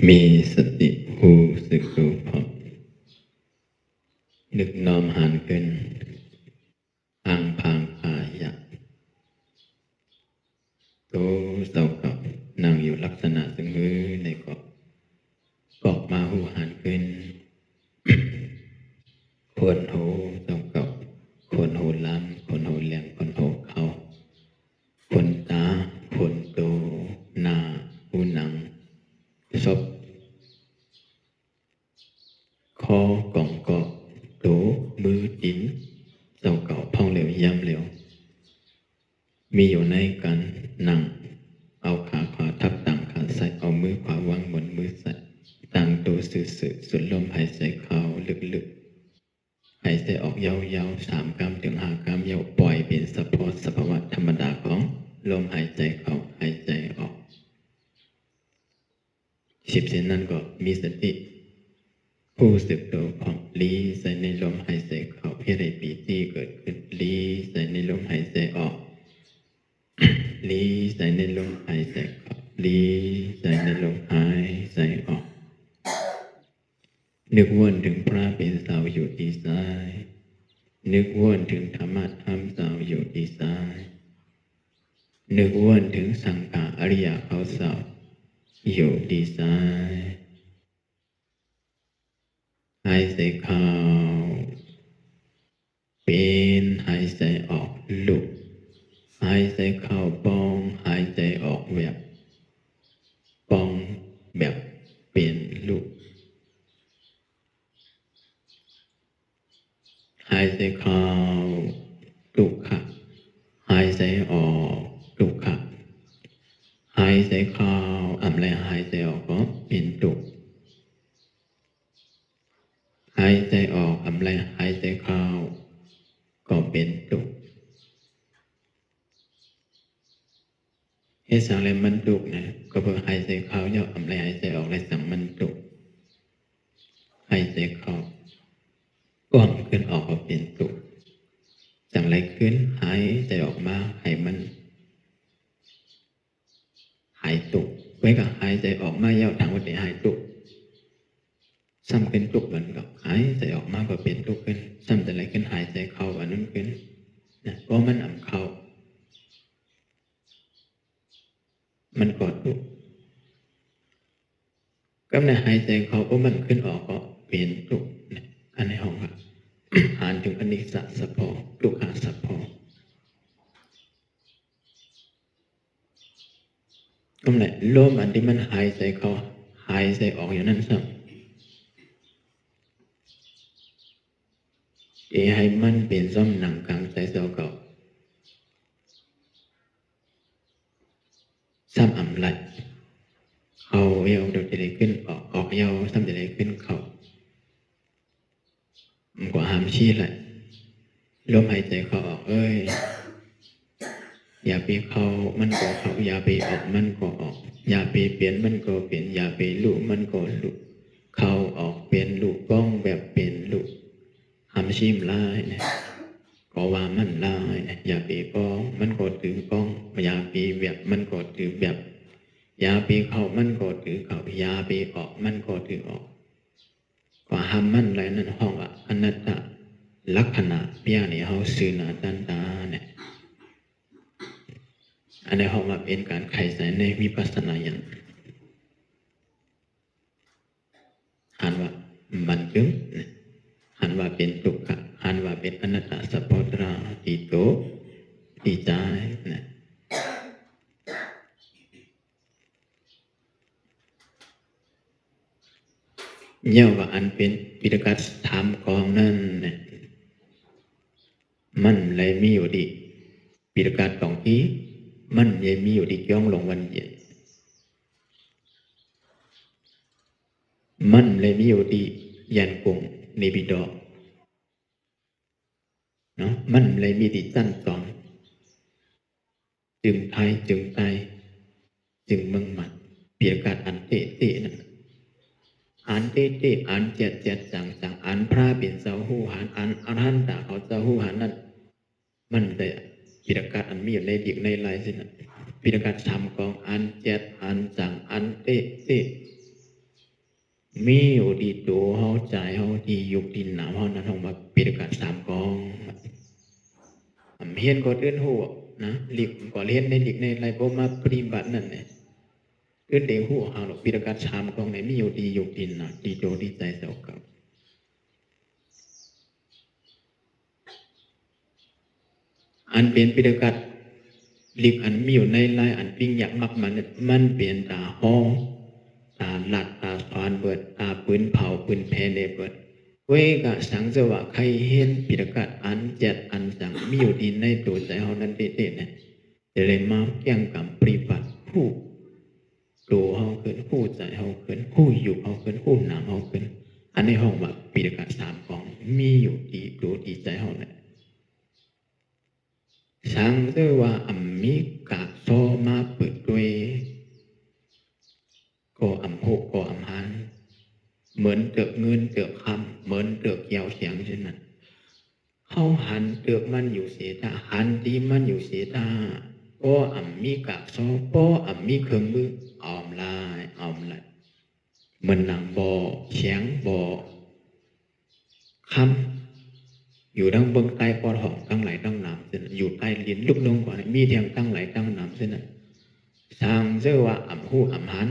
มีสติรู้สึกตัวพอนึกน้อมหันขึ้นอ่างพางพายักโตเสากับนั่งอยู่ลักษณะซึ่งมือในเกาะมาหูหันขึ้นควรหูเสากับควรหูล้ำควรหูแหลมควรหูเขาควรตาควรโตหน้าหูหนังศพคอกล่องเกาะโตมือจินเสาเก่าพ่องเหลวย้ำเหลวมีอยู่ในการนั่งเอาขาขวาทับต่างขาซ้ายเอามือขวาวางบนมือซ้ายตั้งตัวสื่อสุดลมหายใจเข้าลึกๆหายใจออกยาวๆ3 กรัมถึง5 กรัมยาวปล่อยเป็นสภาวะธรรมดาของลมหายใจเข้าหายใจออก10 เส้นนั้นก็มีสติรู้สึกตัวพร้อมลีใส่ในลมหายใจเข้าเพื่อให้ปีติเกิดขึ้นลีใส่ในลมหายใจออกลีใส่ในลมหายใจเข้าลีใส่ในลมหายใจออกนึกวนถึงพระเป็นเสาอยู่ที่ซ้ายนึกวนถึงธรรมะธรรมเสาอยู่ที่ซ้ายนึกวนถึงสังฆะอริยเขาเสาอยู่ที่ซ้ายหายใจเข้าเป็นหายใจออกลุกหายใจเข้าป้องหายใจออกแบบป้องแบบเป็นลุกหายใจเข้าลุกค่ะหายใจออกลุกค่ะหายใจเข้าอะไรหายใจออกก็เป็นลุกหายใจออกอะไรหายใจเข้าก็เป็นลุกให้สั่งอะไรมันลุกนะก็เพื่อหายใจเข้าย่ออะไรหายใจออกอะไรสั่งมันลุกหายใจเข้ากว้างขึ้นออกก็เป็นลุกสั่งอะไรขึ้นหายใจออกมาให้มันหายตุกไว้กับหายใจออกมาเย้าทางวัดหายตุกซ้ำขึ้นตุกเหมือนกับหายใจออกมาก็เป็นตุกขึ้นซ้ำแต่อะไรขึ้นหายใจเข้าอันนั้นขึ้นนะเพราะมันอ่ำเข้ามันกอดตุกก็ในหายใจเข้าเพราะมันขึ้นออกก็เป็นตุกนะอันในห้องครับอ่านถึงอนิจจสัพพะทุกขสัพพะก็ไหนลมอันที่มันหายใจเข้าหายใจออกอย่างนั้นซ้ำให้มันเป็นซ้อมหนังกลางใจเจ้าเก่าซ้ำอ่ำไหลเข้าเยาวเดี๋ยวจะได้ขึ้นออกเยาวซ้ำจะได้ขึ้นเข้ามันก็หามชี้แหละลมหายใจเข้าออกอย่าไปเข้ามันก็เข้าอย่าไปออกมันก็ออกอย่าไปเปลี่ยนมันก็เปลี่ยนอย่าไปลุมันก็ลุเข้าออกเป็นลุก้องแบบเป็นลุหามชี้มลายนะก็ว่ามันลายนะอย่าไปป้องมันก็ถือป้องอย่าไปแบบมันก็ถือแบบอย่าไปเข้ามันก็ถือเข้าอย่าไปออกมันก็ถือออกก็ห้ามมันอะไรนั่นห้องอนัตตลักษณะเปียนี่เฮาซื่อหน้าตันตาเนี่ยอันนี้ห้องว่าเป็นการไขใจในวิปัสสนาญาณหันว่ามันจึงหันว่าเป็นทุกขะหันว่าเป็นอนัตตสัพพตราติโตติจายนะเย่าว่าอันเป็นปิฎกัสถามกองนั่นเนี่ยมันเลยมีอยู่ดีปิฎกัสตองที่มันยังมีอยู่ดีย่องลงวันเย็นมันเลยมีอยู่ดียันกงในบิดอกเนาะมันเลยมีดีจั้นสองจึงไทยจึงไตจึงเมืองมันปิฎกัสอันเตะนั่นอันเตะอันเจ็ดจังอันพระเป็นเจ้าหูหันอันอรหันตาเขาเจ้าหูหันนั่นมันแต่ปิฎกัสอันมีอยู่ในดิกในลายสินะปิฎกัสทำกองอันเจ็ดอันจังอันเตะ มีอยู่ที่ตัวเฮาใจเฮาที่ยุคที่หนาวเฮานั้นเฮามาปิดกัน3กองเฮียนก็อื่นฮู้นะหลีกก็เรียนในหลีกในไรบ่มาปฏิบัตินั่นแหละอื่นได้ฮู้เฮาดอกปิดกัน3กองไหนมีอยู่ที่ยุคที่หนาวที่โตที่ใจเจ้ากับอันเป็นปิดกันหลีกอันมีอยู่ในลายอันปิ้งอยากมักมันเป็นตาฮ้อตาหลัดตาสอนเบิดตาปืนเผาปืนแพ้ในเบิดเว้กะสังเสวะใครเห็นปิดกัดอันเจ็ดอันสังมีอยู่ดีในตัวใจเฮานั้นเด็ดๆนะจะเลยมาแก่งกับปฏิบัติผู้ตัวเฮาขึ้นผู้ใจเฮาขึ้นผู้อยู่เฮาขึ้นผู้นำเฮาขึ้นอันในห้องว่าปิดกัด3ของมีอยู่ดีตัวดีใจเฮานั่นสังเสวะอัมมิกะโซมาเปิดด้วยก็อัมโหก็อัมหันเหมือนเตือกเงินเตือกคำเหมือนเตือกเกี่ยวเสียงเช่นนั้นเขาหันเตือกมันอยู่เสียตาหันดีมันอยู่เสียตาป้ออ่ำมีกะซอป้ออ่ำมีเครื่องมือออมลายเหมือนหนังบ่อเสียงบ่อคำอยู่ดังเบิ้งใต้ปอดหอมตั้งไหลตั้งน้ำเช่นอยู่ใต้ลิ้นลูกลงกว่ามีเทียงตั้งไหลตั้งน้ำเช่นนั้นสร้างเชื่อว่าอ่ำหูอ่ำหัน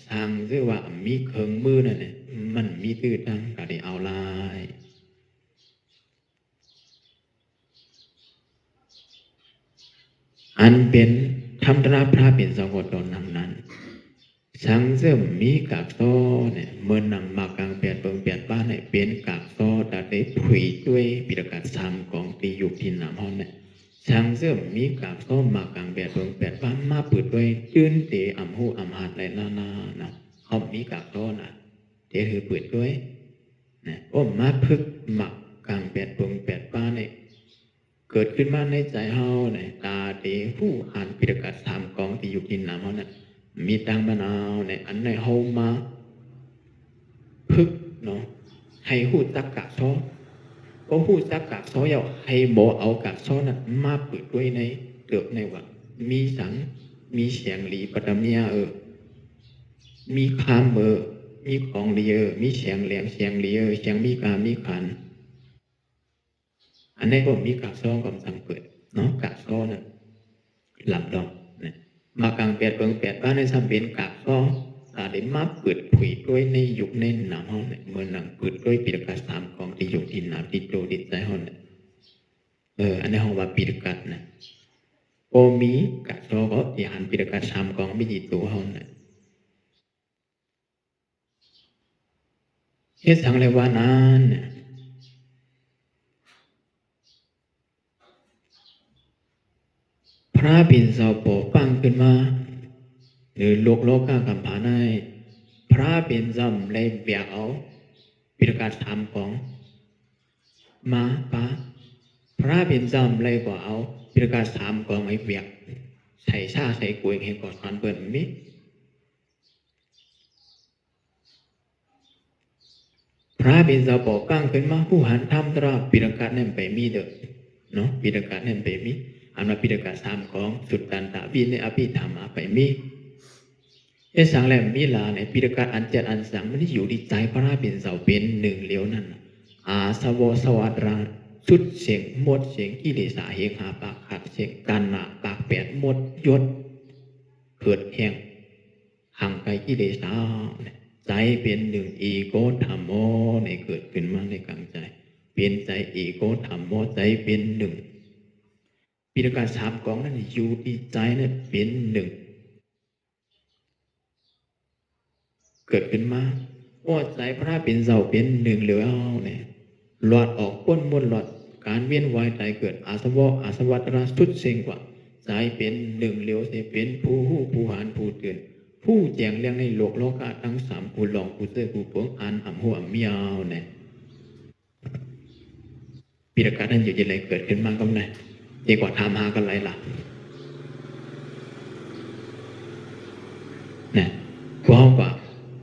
สร้างเชื่อว่าอ่ำมีเครื่องมือนั่นเนี่ยมันมีตื้อตั้งก็ได้เอาลายอันเป็นธรรมราพระเป็นสกตนนั้นสังเสริมมีกากโซเนี่ยเมื่อนำมากลางเปลี่ยนเบิ่งเปลี่ยนบ้านเนี่ยเป็นกากโซแต่ได้ผุยด้วยปิฎก3ของตียุคที่น้ำห้องเนี่ยสังเสริมมีกากโซมากลางเปลี่ยนเบิ่งเปลี่ยนบ้านมาเปิดด้วยจื้นเตอ่ำหูอ่ำหัดไรนานะเขามีกากโซน่ะเตถือเปิดด้วยนะโอ้มาพึกหมักกลางเปลี่ยนเบิ่งเปลี่ยนบ้านเนี่ยเกิดขึ้นมาในใจเฮาเนี่ยตาเตผู้อ่านปิฎก3ของตียุคที่น้ำห้องเนี่ยมีตังมะนาวเนี่ยอันในเฮามาพึกเนาะให้หู้จักกะซ้อก็หู้จักกะซ้อยาวให้บ่เอากะซ้อนั้นมาเปิดด้วยในเตือกในว่ามีสังมีเสียงหลีปะตะเมียมีคามมีของเลียมีเสียงแหลงเสียงเลียเสียงมีกามีขันอันนี้ก็มีกะซ้อกำสังเปิดเนาะกะซ้อนั้นหลับดอกมากลางเปียดเบิงเปียดบ้านในสามเป็นกากก็ได้มาเปิดผุยด้วยในยุคในหนามห้องเนี่ยเมื่อหนังเปิดด้วยปิฎก3ของที่ยุคที่หนามที่โจดิใจห้องเนี่ยอันนี้ห้องว่าปิฎกนะโอมีกะโซก็ที่หันปิฎก3ของไม่ดีตัวห้องเนี่ยเฮ็ดสังเลยว่านั้นพระปิ่นเสาโปปั้งขึ้นมาหรือโลกกำผาในพระเป็นจำเลยเบียกเอาปิฎก3ของมาปะพระเป็นจำเลยกว่าเอาปิฎก3ของไอ้เบียกใส่ชาใส่กล้วยให้ก่อนเปิดมิพระเป็นเจ้าปอกั้งขึ้นมาผู้หันทำตราปิฎกนั่นไปมีเด้อเนาะปิฎกนั่นไปมีอันว่าปิฎก3ของสุตตันตวิในอภิธรรมไปมีไอ้สังแหลมมีลาในปิฎกอัน7อันสังมันที่อยู่ที่ใจพระเป็นเจ้าเป็น1เหลียวนั่นอาสวสวัตราชุดเสียงหมดเสียงกิเลสาเหงหาปากขัดเสียงกันหนาปาก8หมดยศเกิดแห่งห่างไกลกิเลสาใจเป็น1อีโกธรรมโมในเกิดขึ้นมาในกลางใจเป็นใจอีโกธรรมโมใจเป็น1ปิฎก3ของนั้นอยู่ที่ใจนั้นเป็น1เกิดขึ้นมาว่าใจพระเป็นเจ้าเป็น1เหลือเนี่ยหลอดออกพ้นมนหลอดการเวียนว่ายตายเกิดอาสวัตราสุดเสียงกว่าใจเป็น1เหลียวเสเป็นผู้หู้ผู้หานผู้เตือนผู้แจงเรื่องในโลกาทั้ง3ผู้หลองผู้เตื้อผู้เปิงอันอ่ำหัวเมียวเนี่ยปิฎกนั้นอยู่ที่ไหนเกิดขึ้นมาก็ไม่ดีกว่าทำหากันไรล่ะเนี่ยเพราะว่า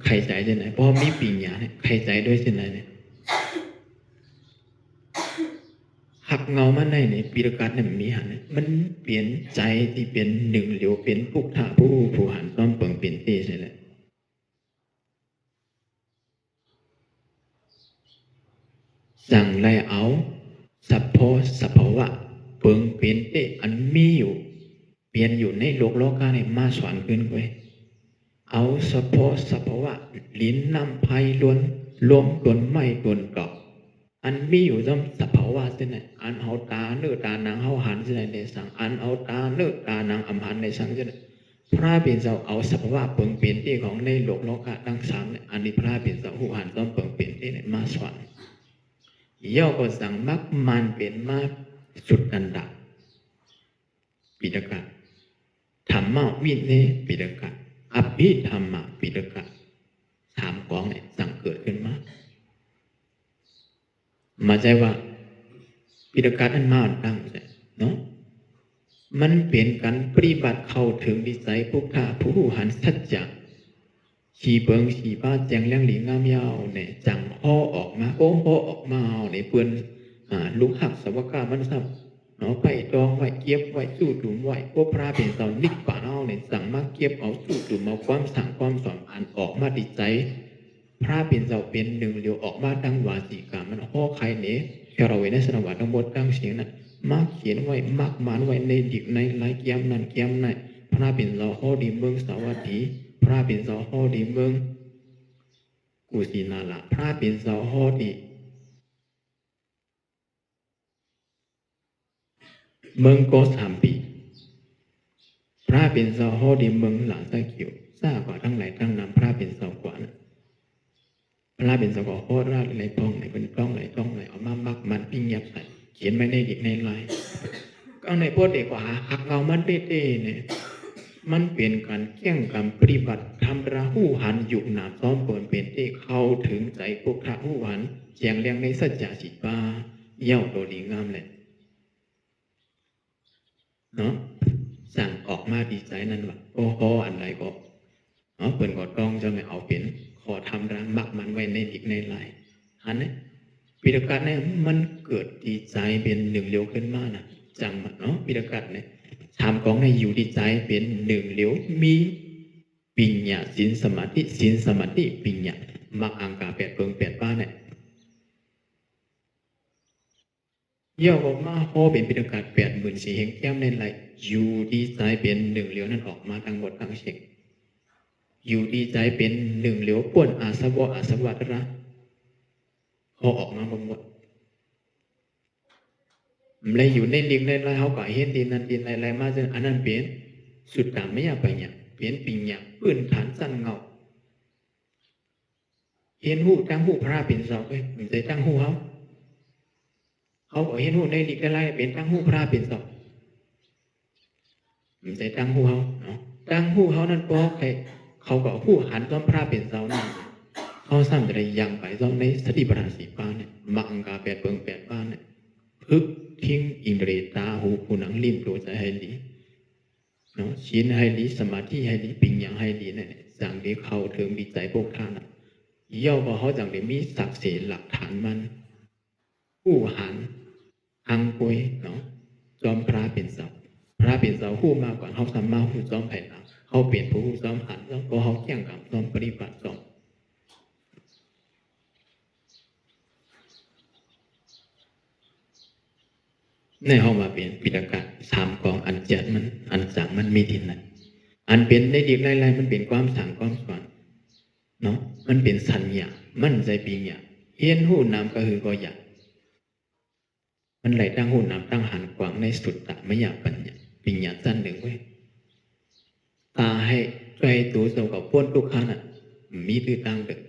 ใครใจที่ไหนเพราะมีปิญญาเนี่ยใครใจด้วยที่ไหนเนี่ยหักเงามาในปิฎกเนี่ยมีหันเนี่ยมันเปลี่ยนใจที่เป็น1เหลียวเป็นพุกท่าผู้หันต้อมเปิงเป็นตีใช่ไหม สั่งไล่เอาสัพพสัพพวะเปิงเปลี่ยนเตอันมีอยู่เปลี่ยนอยู่ในโลกโลกาเนี่ยมาสอนขึ้นไว้เอาสัพพสัพพวะลิ้นน้ำไผ่ล้วนรวมตนไม่ตนเกาะอันมีอยู่จำสัพพวะเส้นไหนอันเอาตาเนื้อตานางเอาหันเส้นไหนในสังอันเอาตาเนื้อตานางอำหันในสังเส้นไหนพระเป็นเจ้าเอาสัพพวะเปิงเปลี่ยนที่ของในโลกโลกาทั้งสามเนี่ยอันนี้พระเป็นเจ้าหูหันต้องเปิงเปลี่ยนที่เนี่ยมาสอนย่อก็สั่งมักมันเป็นมากสุดอันดับปิฎกะธรรมะวินัยปิฎกะอภิธรรมะปิฎกะสามของเนี่ยสั่งเกิดขึ้นมาใจว่าปิฎกะนั้นมาตั้งใจเนาะมันเป็นการปฏิบัติเข้าถึงวิสัยพุทธะผู้หันสัจจะขี่เปิงขี่ป้าแจงเลี้ยงหลีงามยาวเนี่ยจังห่อออกมาโอ้ห่อออกมาเนี่ยเปื้อนลูกหักสวกามันซับเนาะไปตองไว้เก็บไว้สู้ถุมไว้พวกพระเป็นตอนนิกป่าเอาเนี่ยสั่งมาเก็บเอาสู้ถุมเอาความสั่งความสอนอ่านออกมาดิใจพระเป็นเจ้าเป็นหนึ่งเดียวออกมาดังวาสีกามันห่อใครเนี่ยแค่เราไว้ในสนวัตทั้งหมดตั้งเสียงนั้นมาเขียนไว้มากมานไว้ในดิกในหลายเกียมนั่นเกียมนั่นพระเป็นเจ้าห่อดีเมืองสาวัตถีพระเป็นเจ้าห่อดีเมืองกุสินาราพระเป็นเจ้าห่อดีเมืองโกสัมปีพระเป็นเจ้าห่อดีเมืองหลานตะเกียวทราบกว่าทั้งหลายทั้งนำพระเป็นเจ้ากว่านะพระเป็นเจ้าก็ห่อราดไหลป้องไหลเป็นป้องไหลต้องไหลเอามามักมันปิ้งยับใส่เขียนไว้ในดิกในลายก็ในพวกเด็กว่าหักเรามันเต้ๆเนี่ยมันเป็นการแก้งกรรมปฏิบัติทำระหูหันอยู่หนาซ้อมเปิดเป็นที่เข้าถึงใจพวกพระหูหันแจงเรียงในสัจจะสิบาเย่าตัวดีงามเลยเนาะสั่งออกมาดีใจนั่นว่าโอ้โหอันไรก็เปิดก็ต้องจะไม่เอาเป็นขอทำรังมักมันไว้ในดิกในลายอันนี้ปิฎกะเนี่ยมันเกิดดีใจเป็นหนึ่งเลี้ยวขึ้นมานะจังมันเนาะปิฎกะเนี่ยทำของในอยู่ดีใจเป็นหนึ่งเลี้ยวมีปิญญาศีลสมาธิปิญญามักอังกาแปดเปิงแปดบ้านเนี่ยย่อออกมาโฮเป็นปิฎกะ84,000แห่งแก้มในไหลอยู่ดีใจเป็นหนึ่งเลี้ยวนั้นออกมาทั้งหมดทั้งเช็คอยู่ดีใจเป็นหนึ่งเลี้ยวป่วนอาสวะระพอออกมาหมดเลยอยู่ในลิงในไรเขาก็เห็นดินนั้นดินไรมาจนอันนั้นเปลี่ยนสุดตามไม่อยากไปเนี่ยเปลี่ยนปิญญาพื้นฐานสั้นเงาเห็นหูตั้งหูพระเป็นเสาไปมันจะตั้งหูเขาบอกเห็นหูในลิงในไรเป็นตั้งหูพระเป็นเสามันจะตั้งหูเขาเนาะตั้งหูเขานั่นเพราะใครเขาก็หูหันต้นพระเป็นเสานั่นเขาซ้ำจะยังไปซ้ำในสติปัฏฐานสี่ป้าเนี่ยมังกาแปดเปิงแปดบ้านเนี่ยพึกทิ้งอินเดียตาหูผู้หนังลิ้นตัวใจให้ดีเนาะศีลให้ดีสมาธิให้ดีปิญญาให้ดีเนี่ยสั่งที่เขาถึงดีใจพวกท่านย่อว่าเขาจังได้มีศักดิ์ศรีหลักฐานมันผู้หันอังกุยเนาะจอมพระเป็นเสาพระเป็นเสาผู้มากกว่าเขาทำมาผู้จอมไผ่หลังเขาเปลี่ยนผู้จอมหันแล้วก็เขาแข่งกับจอมปฏิบัติจอมในห้องมาเป็นปิฎกะสามกองอันเจ็ดมันอันสั่งมันมีที่ไหนอันเป็นในดีไรไรมันเป็นความสั่งความสอนเนาะมันเป็นสัญญามันใจปิญญาเฮียนหูนำก็คือก็อยากมันไหลตั้งหูนำตั้งหันกวางในสุดตะไม่อยากปัญญาปิญญาสั้นหนึ่งเว้ยตาให้ใจตัวเจ้ากับพ้นทุกข์น่ะมีตื้อตั้งเด็ก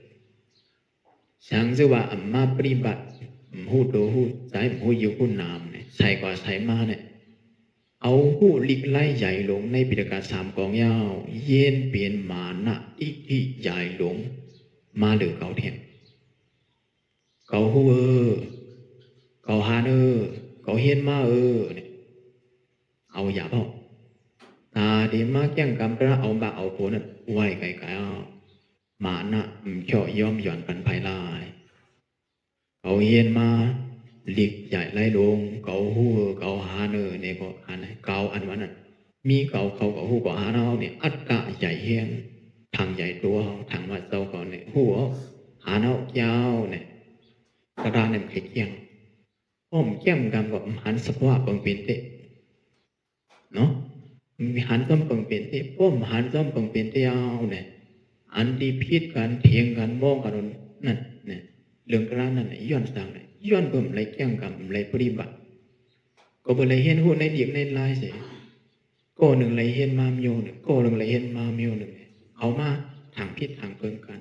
ช่างจะว่าอัมมาปฏิบัติหูตัวหูใจหูอยู่หูนามเนี่ยใส่กว่าใส่มาเนี่ยเอาหูลิกไล่ใหญ่หลงในปิฎกะสามกองยาวเย็นเปลี่ยนมานะที่ใหญ่หลงมาหรือเก่าเทียนเก่าหูเก่าฮานเก่าเฮียนมาเนี่ยเอาอย่าเปล่าตาดีมากแย่งกำพระเอาบาเอาโผนั่นไหวไกลๆมานะเฉาะย่อมหย่อนกันภายลายเขาเฮียนมาหลีกใหญ่ไล่ลงเขาหูเขาหาเนี่ยก็อันเก่าอันวันนั้นมีเก่าเขาก็หูก็หาเอาเนี่ยอัตตะใหญ่เฮียนทางใหญ่ตัวทางวัดเจ้าเขาเนี่ยหูหาเอายาวเนี่ย กระดานเนี่ยมันเกี่ยงอ้อมเกี่ยงกันกับหันสภาวะเปิงเป็นเตเนาะมีหันซ้อมเปิงเป็นเตป้อมหันซ้อมเปิงเป็นเตเอาเนี่ยอันที่พิษกันเถียงกันมองกันนั่นเนี่ยเรื่องกระดานนั่นย้อนสั่งเลยย้อนเบิ่มไรเกี่ยงกันไรปฏิบัติก็บ่เลยเห็นหูในเดียกในลายเสียก็หนึ่งไรเห็นมาเมียวหนึ่งก็หนึ่งไรเห็นมาเมียวหนึ่งเอามาทางพิษทางเปิงกัน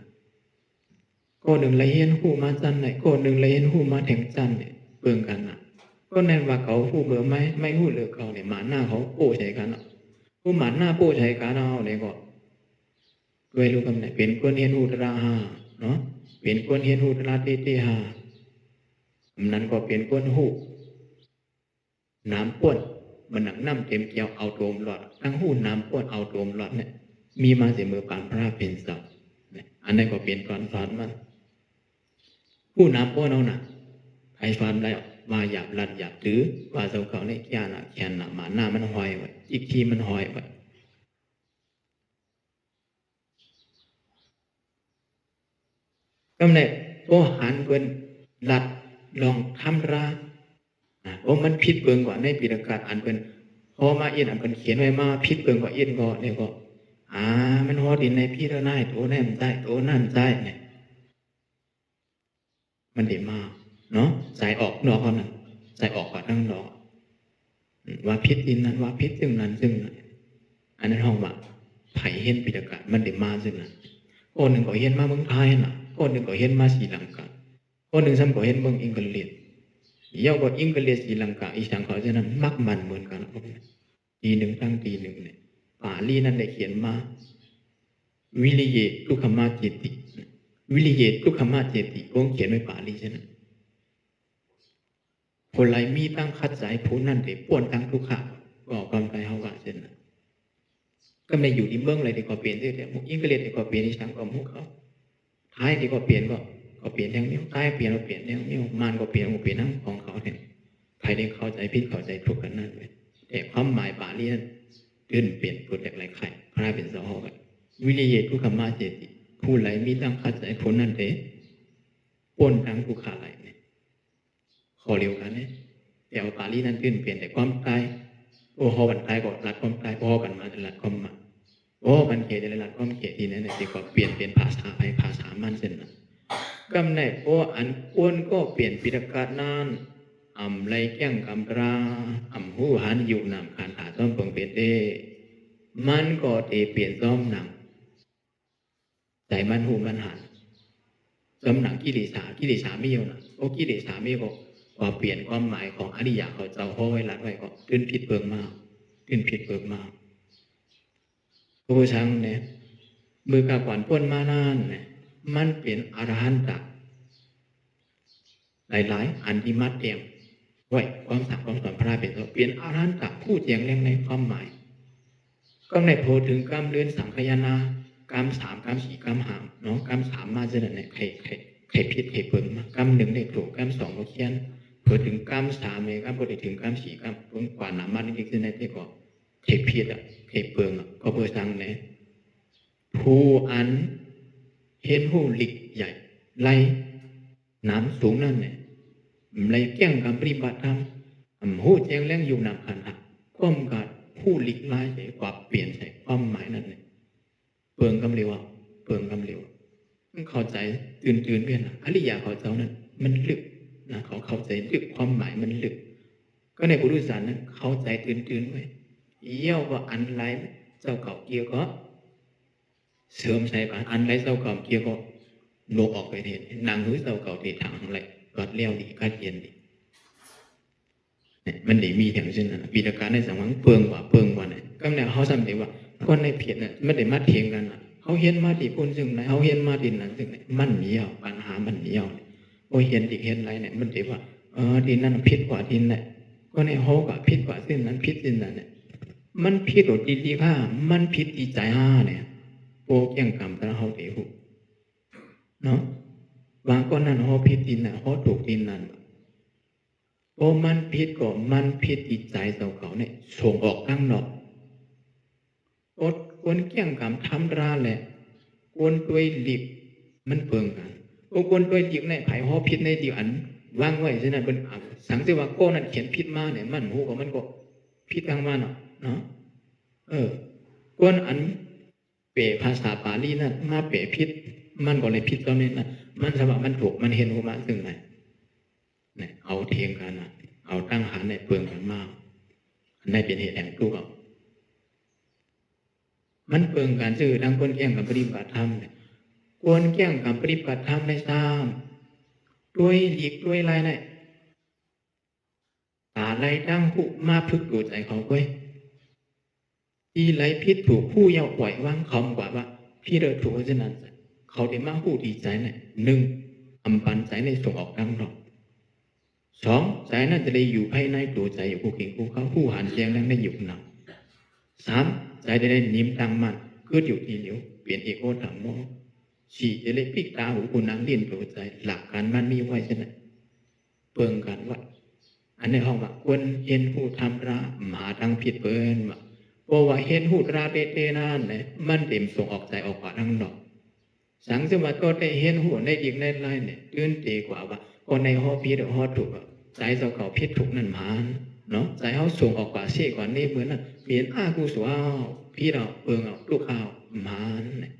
ก็หนึ่งไรเห็นหูมาจันไหนก็หนึ่งไรเห็นหูมาแทงจันเนี่ยเปิงกันอ่ะก็แน่นว่าเขาหูเบื่อไม่หูเหลือเขาเนี่ยหมาหน้าเขาโป้ใช้กันอ่ะผู้หมาหน้าโป้ใช้กันเอาเนี่ยก็ด้วยรู้กันเนี่ยเป็นคนเห็นหูตราหาเนาะเป็นคนเห็นหูตราเตหานั้นก็เป็นคนหูน้ำป้วนมันหนักน้ำเต็มเกี่ยวเอาโตมหลอดทั้งหูน้ำป้วนเอาโตมหลอดเนี่ยมีมาเสมอปานพระเป็นเสาเนี่ยอันนั้นก็เป็นก่อนสอนมันหูน้ำป้วนเอาหนักใครฟันได้มาหยาบลัดหยาบถือว่าเจ้าเขาในแก่หนักแขนหนักหมาหน้ามันหอยไว้อีกทีมันหอยไว้ก็เนี่ยโอ้หันเพิ่นลัดลองทำราโอ้มันผิดเปิงกว่าในปีละกาศอันเป็นพอมาเอียนอันเป็นเขียนไว้มาผิดเปิงกว่าเอียนก็เนี่ยก็มันฮอดินในพี่ละนายตัวแน่นใจตัวนั่นใจเนี่ยมันเดี๋ยวมาเนาะใส่ออกนอกเขานั่นใส่ออกกว่าทั้งนอกว่าพิษดินนั้นว่าพิษซึ่งนั้นซึ่งอันนั้นห้องว่าไผ่เห็นปีละกาศมันเดี๋ยวมาซึ่งนั้นคนหนึ่งก็เห็นมาเมืองไทยน่ะคนหนึ่งก็เห็นมาศรีลังกาคนหนึ่งซ้ำก็เห็นเมืองอังกฤษเยาว่าอังกฤษศรีลังกาอีสังเขาจะนั้นมักมันเหมือนกันทีหนึ่งทั้งทีหนึ่งเนี่ยปาลีนั้นได้เขียนมาวิริเยทุกขมาเจติวิริเยทุกขมาเจติก็เขียนไว้ปาลีใช่ไหมคนไรมีตั้งคัดสายผู้นั่นได้ป้วนตั้งทุกขะก็ความใจเขาว่าเช่นนั้นก็ไม่อยู่ที่เมืองอะไรที่ก็เปลี่ยนได้แต่มุกอังกฤษที่ก็เปลี่ยนที่สังก็มุกเขาท้ายที่ก็เปลี่ยนก็เปลี่ยนอย่างนี้ใต้เปลี่ยนเราเปลี่ยนอย่างนี้มันก็เปลี่ยนทั้งของเขาเนี่ยใครได้เข้าใจผิดเข้าใจถูกกันนั่นเลยแต่ความหมายบาลีนั้นตื่นเปลี่ยนตัวแต่ไรใครพระเป็นสหกันวิริเยทุกขมาเจติผู้ไหลมีตั้งคัดใจผลนั่นเองป้นทั้งทุกขาไหลเนี่ยขอเร็วกันเนี่ยแต่เอาบาลีนั้นตื่นเปลี่ยนแต่ความตายโอ้ฮอบันตายก็หลัดความตายพอกันมาหลัดความมาโอ้บันเขตหลัดความเขตทีนั้นเนี่ยก็เปลี่ยนเป็นภาษาไทยภาษามันเส้นนะกำในโอ้อันอ้วนก็เปลี่ยนปิฎกาศนานไรแก้งกำราหูหันอยู่นำขันหาซ้อมเปิงเปลี่ยนเต้มันก็เปลี่ยนซ้อมหนังใจมันหูมันหันซ้อมหนังกิเลสาไม่เยอะนะโอ้กิเลสาไม่ก็ว่าเปลี่ยนความหมายของอริยะเขาเจ้าห้อไว้หลัดไว้ก็ขึ้นผิดเปิงมากผู้ชังเนี่ยมือกับขวัญพ้นมานานเนี่ยมันเป็นอรหันตะหลายอันที่มัดเตรียมไว้ความสักความสอนพระเป็นตัวเปลี่ยนอรหันตะผู้แจงแรงในความหมายก็ในโพถึงกรรมเรือนสังขยานากรรม3กรรม4กรรม5เนาะกรรม3มาจะเนี่ยใครผิดใครเปิงกรรม1ได้ถูกกรรม2ก็เขียนพอถึงกรรม3เนี่ยก็พอถึงกรรม4กรรมเพิ่งกว่าหนามานี่คือในที่ก็ใครผิดใครเปิงก็เพื่อสั่งเนี่ยผู้อันเห็นหูหลิกใหญ่ไล่น้ำสูงนั่นเนี่ยไล่เกี่ยงกับปฏิบัติธรรมหูแจ้งแรงอยู่นำขันหักก้มกัดผู้หลิกไล่ใส่กว่าเปลี่ยนใส่ความหมายนั่นเนี่ยเปลืองกำเร็วมันเข้าใจตื่นเพี้ยนอริยะเขาเจ้านั้นมันลึกนะเขาเข้าใจลึกความหมายมันลึกก็ในพุทธศาสนานั้นเข้าใจตื่นไว้เยี่ยวว่าอันไรเจ้าเก่าเกี่ยวก็เสริมใส่ปานอันไรเจ้าเก่าเกี่ยวก็โลกออกไปเห็นนางหื้อเจ้าเก่าตีทางอะไรก็เลี้ยวดีก็เย็นดีเนี่ยมันได้มีอย่างเช่นนั้นปีละการในสังวังเปิงกว่าเนี่ยก็เนี่ยเขาสังเกตว่าคนในเพียรเนี่ยไม่ได้มาเถียงกันเขาเห็นมาที่คนซึ่งไหนเขาเห็นมาที่นั้นซึ่งไหนมันเหนียวปัญหามันเหนียวโอ้เห็นไรเนี่ยมันถือว่าที่นั่นพิษกว่าที่ไหนก็ในเขาก็พิษกว่าสิ้นนั้นพิษสิ้นนั้นเนี่ยมันพิษหรือดีข้ามันพิษดีใจเนี่ยโปแก่งกรรมแต่เขาเตะหุเนาะบางก็นั่นเขาพิษดินน่ะเขาถูกดินนั่นโอ้มันพิษก็มันพิษจิตใจเขาเนี่ยส่งออกข้างนอกอดคนเกี่ยงกรรมทำราแหละคนด้วยหลิบมันเปิงกัน โอ้คนด้วยดิบในไผ่ห่อพิษในดิบอันวางไว้ฉะนั้นเป็นสังเกตว่าก้อนนั้นเขียนพิษมาเนี่ยมันหูก็มันก็พิษทางมันเนาะก้อนอันเปรภาษาปาลีนั่นมาเปรพิษมันก็เลยพิษตอนนี้นะมันสบายมันถูกมันเห็นหูมาซึ่งไหนเนี่ยเอาเทียงกันนะเอาตั้งหาในเปลืองกันมากในเป็นเหตุแห่งทุกข์มันเปลืองการซื้อดังคนแก่งกับปฏิบัติธรรมเนี่ยควรแก่งกับปฏิบัติธรรมในสามด้วยหลีกด้วยไรเนี่ยตาไรตั้งผู้มาพึกดูใจเขาเว้ยที่ไรพิษถูกผู้เยาว์ปล่อยว่างคำกว่าว่าพี่เดินถูกฉะนั้นเขาได้มาผู้ดีใจเนี่ยหนึ่งอำปันใจในส่งออกดังนอกสองใจน่าจะได้อยู่ภายในตัวใจอยู่ผู้เก่งผู้เขาผู้หันแจงแล้วได้อยู่หนักสามใจได้นิ่มตั้งมั่นเกิดอยู่ที่เหลียวเปลี่ยนเอกโอธรรมโมสี่จะได้ปิกตาหูคุณนังเลียนตัวใจหลักการมันมีไว้ฉะนั้นเปิงกันว่าอันในห้องว่าควรเห็นผู้ทำระมหาทางผิดเปินว่าเพราะว่าเห็นหูราเตเตนานเนี่ยมันเต็มส่งออกใจออกกว่าทั้งนอกสังสมาก็ได้เห็นหูในอีกในไล่เนี่ยตื่นตีกว่าว่าคนในห้อพิษหรือห้อถูกใจเจ้าเขาพิษถูกนั่นหมาเนาะใจเขาส่งออกกว่าเสียกว่านี้เหมือนนั้นเปลี่ยนอากูสวาพี่เราเปิงเอาลูกข้าวหมาเนี่ย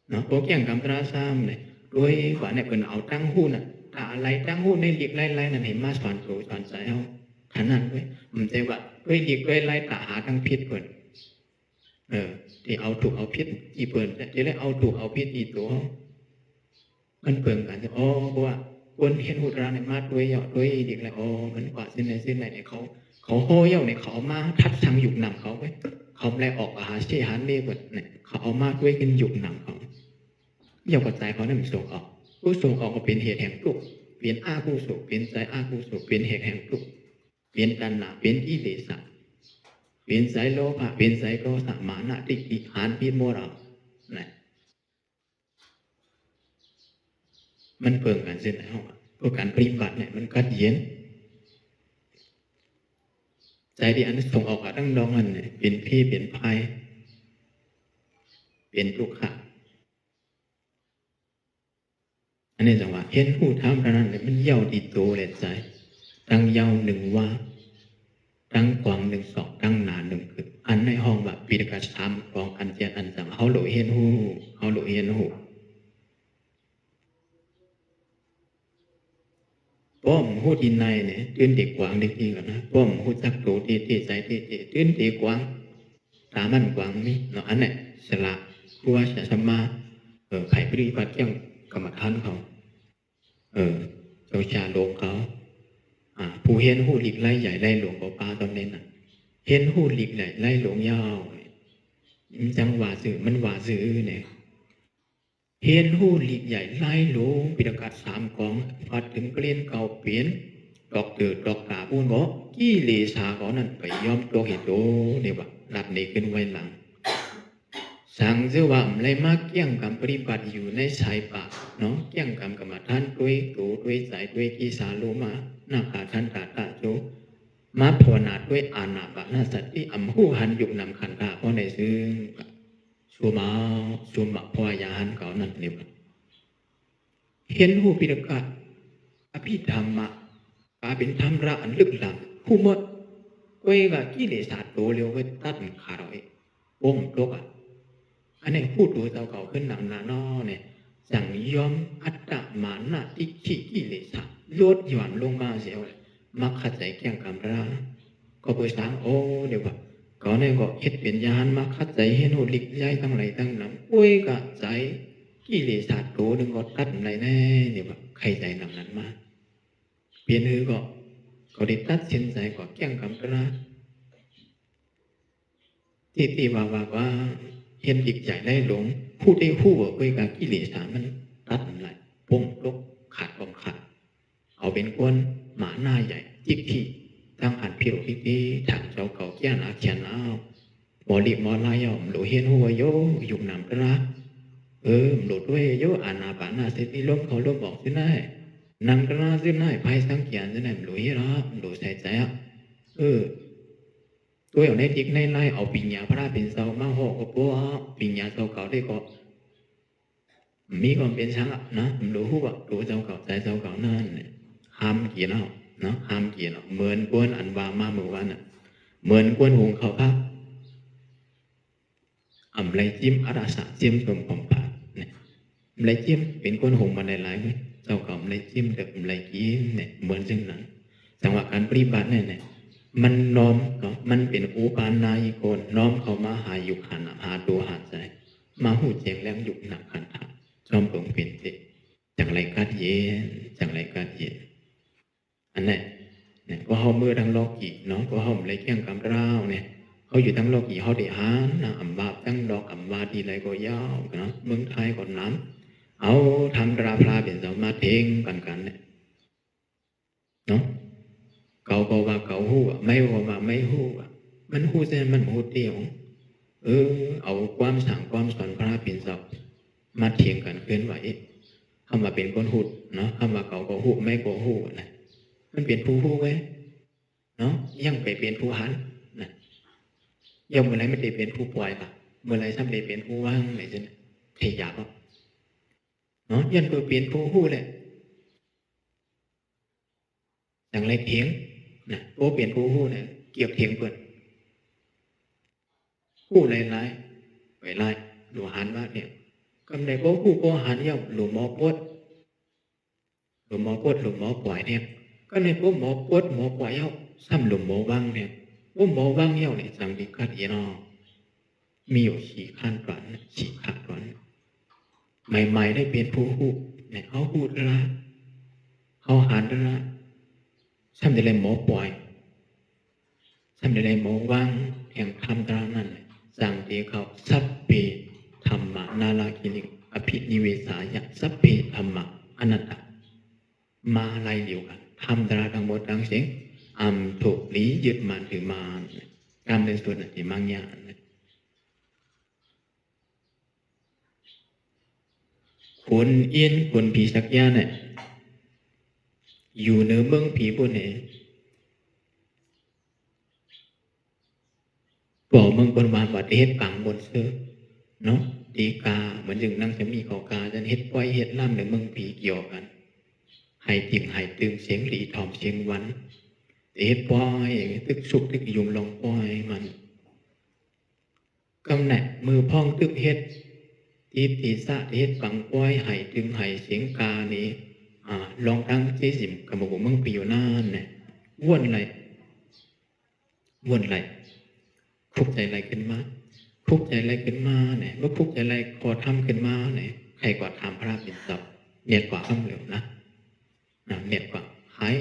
เนาะโปแก่งกำตราซ้ำเนี่ยด้วยกว่าเนี่ยเป็นเอาตั้งหูน่ะถ้าอะไรตั้งหูในอีกไล่นั่นเห็นมาสอนตัวสอนใจเขาขนาดด้วยมันใจว่าด้วยอีกไล่ตาหาทั้งพิษเปิดที่เอาถูกเอาพิษอีเปิดจะได้เอาถูกเอาพิษอีตัวมันเปิงกันจะเพราะว่าคนเห็นหุดราในมาด้วยเหยาะด้วยอีกแล้วมันกว่าสิ้นไหนเนี่ยเขาโห่เหยาะเนี่ยเขามาทัดทางหยุกหนำเขาไว้เขาแลออกอาหารเชี่ยหันเล่บดเนี่ยเขาเอามาด้วยกันหยุกหนำเขาเหยาะกระจายเขาเนี่ยมันส่งออกผู้ส่งออกก็เป็นเหตุแห่งทุกข์เปลี่ยนอาผู้สุขเปลี่ยนใจอาผู้สุขเป็นเหตุแห่งทุกข์เปลี่ยนตัณหาเป็นอิเลสเปลี่ยนสายโลภะเปลี่ยนสายโทสะมานะทิฏฐิหานพิโมเราเนี่ยมันเปิงกันเส้นไหนห้องพวกการปฏิบัติเนี่ยมันกัดเย็นใจที่อันส่งออกมาตั้งดองนั่นเนี่ยเป็นพี่เป็นพายเป็นทุกข์อันนี้จังหวะเห็นหูทำนั้นเนี่ยมันเย่าดีโตเลยใจตั้งเย่าหนึ่งว่าตั้งกวางหนึ่งสองตั้งหนาหนึ่งคืออันในห้องแบบปีกระชามกองอันเจียนอันจังเขาหลุยเห็นหูเขาหลุยเห็นหูป้อมหูดินในเนี่ยตื่นเด็กกวางเด็กนี่ก่อนนะป้อมหูจักโตตีใจตีตื่นเด็กกวางตามันกวางนี่เนาะอันเนี่ยสละผู้ว่าจะสมาไข่ปริปัติเกี่ยงกรรมฐานเขาเจ้าชาโลงเขาผู้เห็นหูหลีกไล่ใหญ่ไล่หลวงปลาตอนนี้น่ะเห็นหูหลีกใหญ่ไล่หลวงยาวจังหวะสื่อมันว่าสื่อเนี่ยเห็นหูหลีกใหญ่ไล่หลวงปิฎกสามกองพัดถึงเกลียนเก่าเปลี่ยนดอกเดือดดอกกาปูนบอกกี้เลสาเขานั่นไปยอมตัวเหตุโตเนี่ยว่าหลับนี้ขึ้นไว้หลังสังเสว่าอะไรมาเกี่ยงกรรมปฏิบัติอยู่ในสายปากเนาะเกี่ยงกรรมกรรมฐานด้วยตัวด้วยสายด้วยกีสาโลมานาคาทันตาตาโจมาภาวนาด้วยอานาปานสติอัมหูหันยุกนำขันธาเพราะในซึ่งชัวมาพอยาหันเขานั่นเนี่ยเห็นหูปิฎกะอภิธรรมะกาเป็นธรรมระอันลึกลับผู้หมดก็ยังกิเลสโตเร็วก็ตัดขาดอยโป่งโลกอันนี้พูดตัวเจ้าเก่าขึ้นหนังนาน้อเนี่ยสั่งยอมอัตตมานะทิฏฐิกิเลสลดหย่อนลงมาเสียเลยมักขัดใจแก่งกำราก็ไปสร้างเดี๋ยวว่าก่อนเนี่ยก็เฮ็ดเป็นยานมักขัดใจเห็นหูหลีกย้ายตั้งไหลตั้งน้ำอุ้ยกะใจกิเลสโตนึงก็ตัดไหลแน่เดี๋ยวว่าใครใจนำนั้นมาเปลี่ยนหือก็ได้ตัดสินใจก็แก่งกำราที่ว่าเห็นจิตใจได้หลงผู้ได้ผู้ว่าด้วยการกิเลสมันตัดอะไรปงลกขาดความขาดเอาเป็นก้นหมาหน้าใหญ่จิกที่ตั้งอ่านพิโรพิธีถังเจ้าเก่าแก่นาเขียนเอาหมอดิบหมอลายอมหลุเห็นหัวโยยุกนำกระหลุดด้วยโยอานาปานาเสติล้มเขาล้มบอกซึ่งได้นำกระซึ่งได้ภายสังเกียนซึ่งได้หลุยรับหลุใส่ใจตัวอย่างในทิกในไล่เอาปิญญาพระเป็นเสามาห่อก็ปัวปิญญาเสาเก่าได้ก็ มีความเป็นช้างนะรู้หูว่ารู้เจ้าเก่าใจเจ้าเก่านั่นเนี่ยห้ามเกี่ยนเนาะห้ามเกี่ยนเหมือนกวนอันวามาเมื่อวานน่ะเหมือนกวนหุงเขาพักไรจิ้มอาราสะจิ้มชมผมปาเนี่ยไรจิ้มเป็นกวนหุงมาหลายๆไหมเจ้าเก่าไรจิ้มแต่ไรกินเนี่ยเหมือนเช่นนั้นจังหวะการปฏิบัติเนี่ยมันน้อมเนาะมันเป็นอุปาณายโกนน้อมเขามาหาอยู่ขันหาตัวหาใจมาหูแจงแรงยุกหนักขันธาจอมปงเป็นเด็กจังไรกัดเย็นจังไรกัดเย็นอันนี้เนี่ยก็เขาเมื่อทั้งโลกีเนาะก็เขาไรเกี่ยงกำร้าวเนี่ยเขาอยู่ทั้งโลกีเขาได้หานนะอัมบาตั้งดอกอัมบาทีไรก็ยาวเนาะเมืองไทยก่อนน้ำเอาทำราพลาเป็นสมาเทงกันเนี่ยเนาะเก่าก็ว่าเก่าหู้ไม่ว่าไม่หู้มันหู้เส้นมันหู้เตี้ยวเอาความสั่งความสอนพระเป็นศัพท์มาเถียงกันเคลื่อนไหวเข้ามาเป็นคนหูเนาะเข้ามาเก่าก็หู้ไม่ก็หู้นะมันเป็นผู้หู้ไว้เนาะยังไปเป็นผู้หันนะยังเมื่อไรไม่ได้เป็นผู้ปล่อยล่ะเมื่อไรซ้ำได้เป็นผู้ว่างไหนจะเทียบเนาะยันตัวเป็นผู้หู้แหละอย่างไรเถียงนะโอ้เปลี่ยนผู้หู้เนี่ยเกี่ยวเถียงเปิดผู้หลายๆไปไล่หลวงหันว่าเนี่ยกำในโก้ผู้โก้หันเย่าหลวงหมอปวดหลวงหมอปวดหลวงหมอปล่อยเนี่ยก็ในพวกหมอปวดหมอปล่อยเย่าซ้ำหลวงหมอว่างเนี่ยพวกหมอว่างเย่าเนี่ยสังกิกัดเยนอมีอยู่ขี่ขั้นก่อนขี่ขัดก่อนใหม่ๆได้เป็นผู้หู้เนี่ยเขาหู้ละเขาหันละซ้ำจะเลยหมอปล่อยซ้ำจะเลยหมอว่างแห่งธรรมตรานั่นสั่งเดียเขาสัพเพธรรมะนาลากินิอภินิเวสายะสัพเพธรรมะอนัตตมาอะไรเดียวกันทำตราทั้งหมดทั้งสิ่งถูกlýยึดมันถือมาการเป็นส่วนที่มั่งยานคนเอียนคนผีสักยาเนี่ยอยู่ในเมืองผีพวกนี้บอกเมืองบนวานวัดเฮ็ดปังบนเสื้อเนาะดีกาเหมือนอย่างนั่งจะมีขอกาจะเฮ็ดไว้เฮ็ดล่ำในเมืองผีเกี่ยวกันให้ติ่งให้ตึงเสียงหลีทอมเสียงวันเฮ็ดปล่อยตึกสุกตึกยุงลองปล่อยมันกำแหนมือพ่องตึกเฮ็ดทีตีสะเฮ็ดปังปล่อยให้ตึงให้เสียงกานี้ลองทั้งที่สิมกับบอกเมืองผีอยู่นั่นเนี่ยวนไรทุกใจอะไรขึ้นมาทุกใจอะไรขึ้นมาเนี่ยเมื่อทุกใจอะไรกอดทำขึ้นมาเนี่ยใครกอดทำพระเป็นศัพท์เนียดกว่าข้ามเหลวนะเนียดกว่าหาย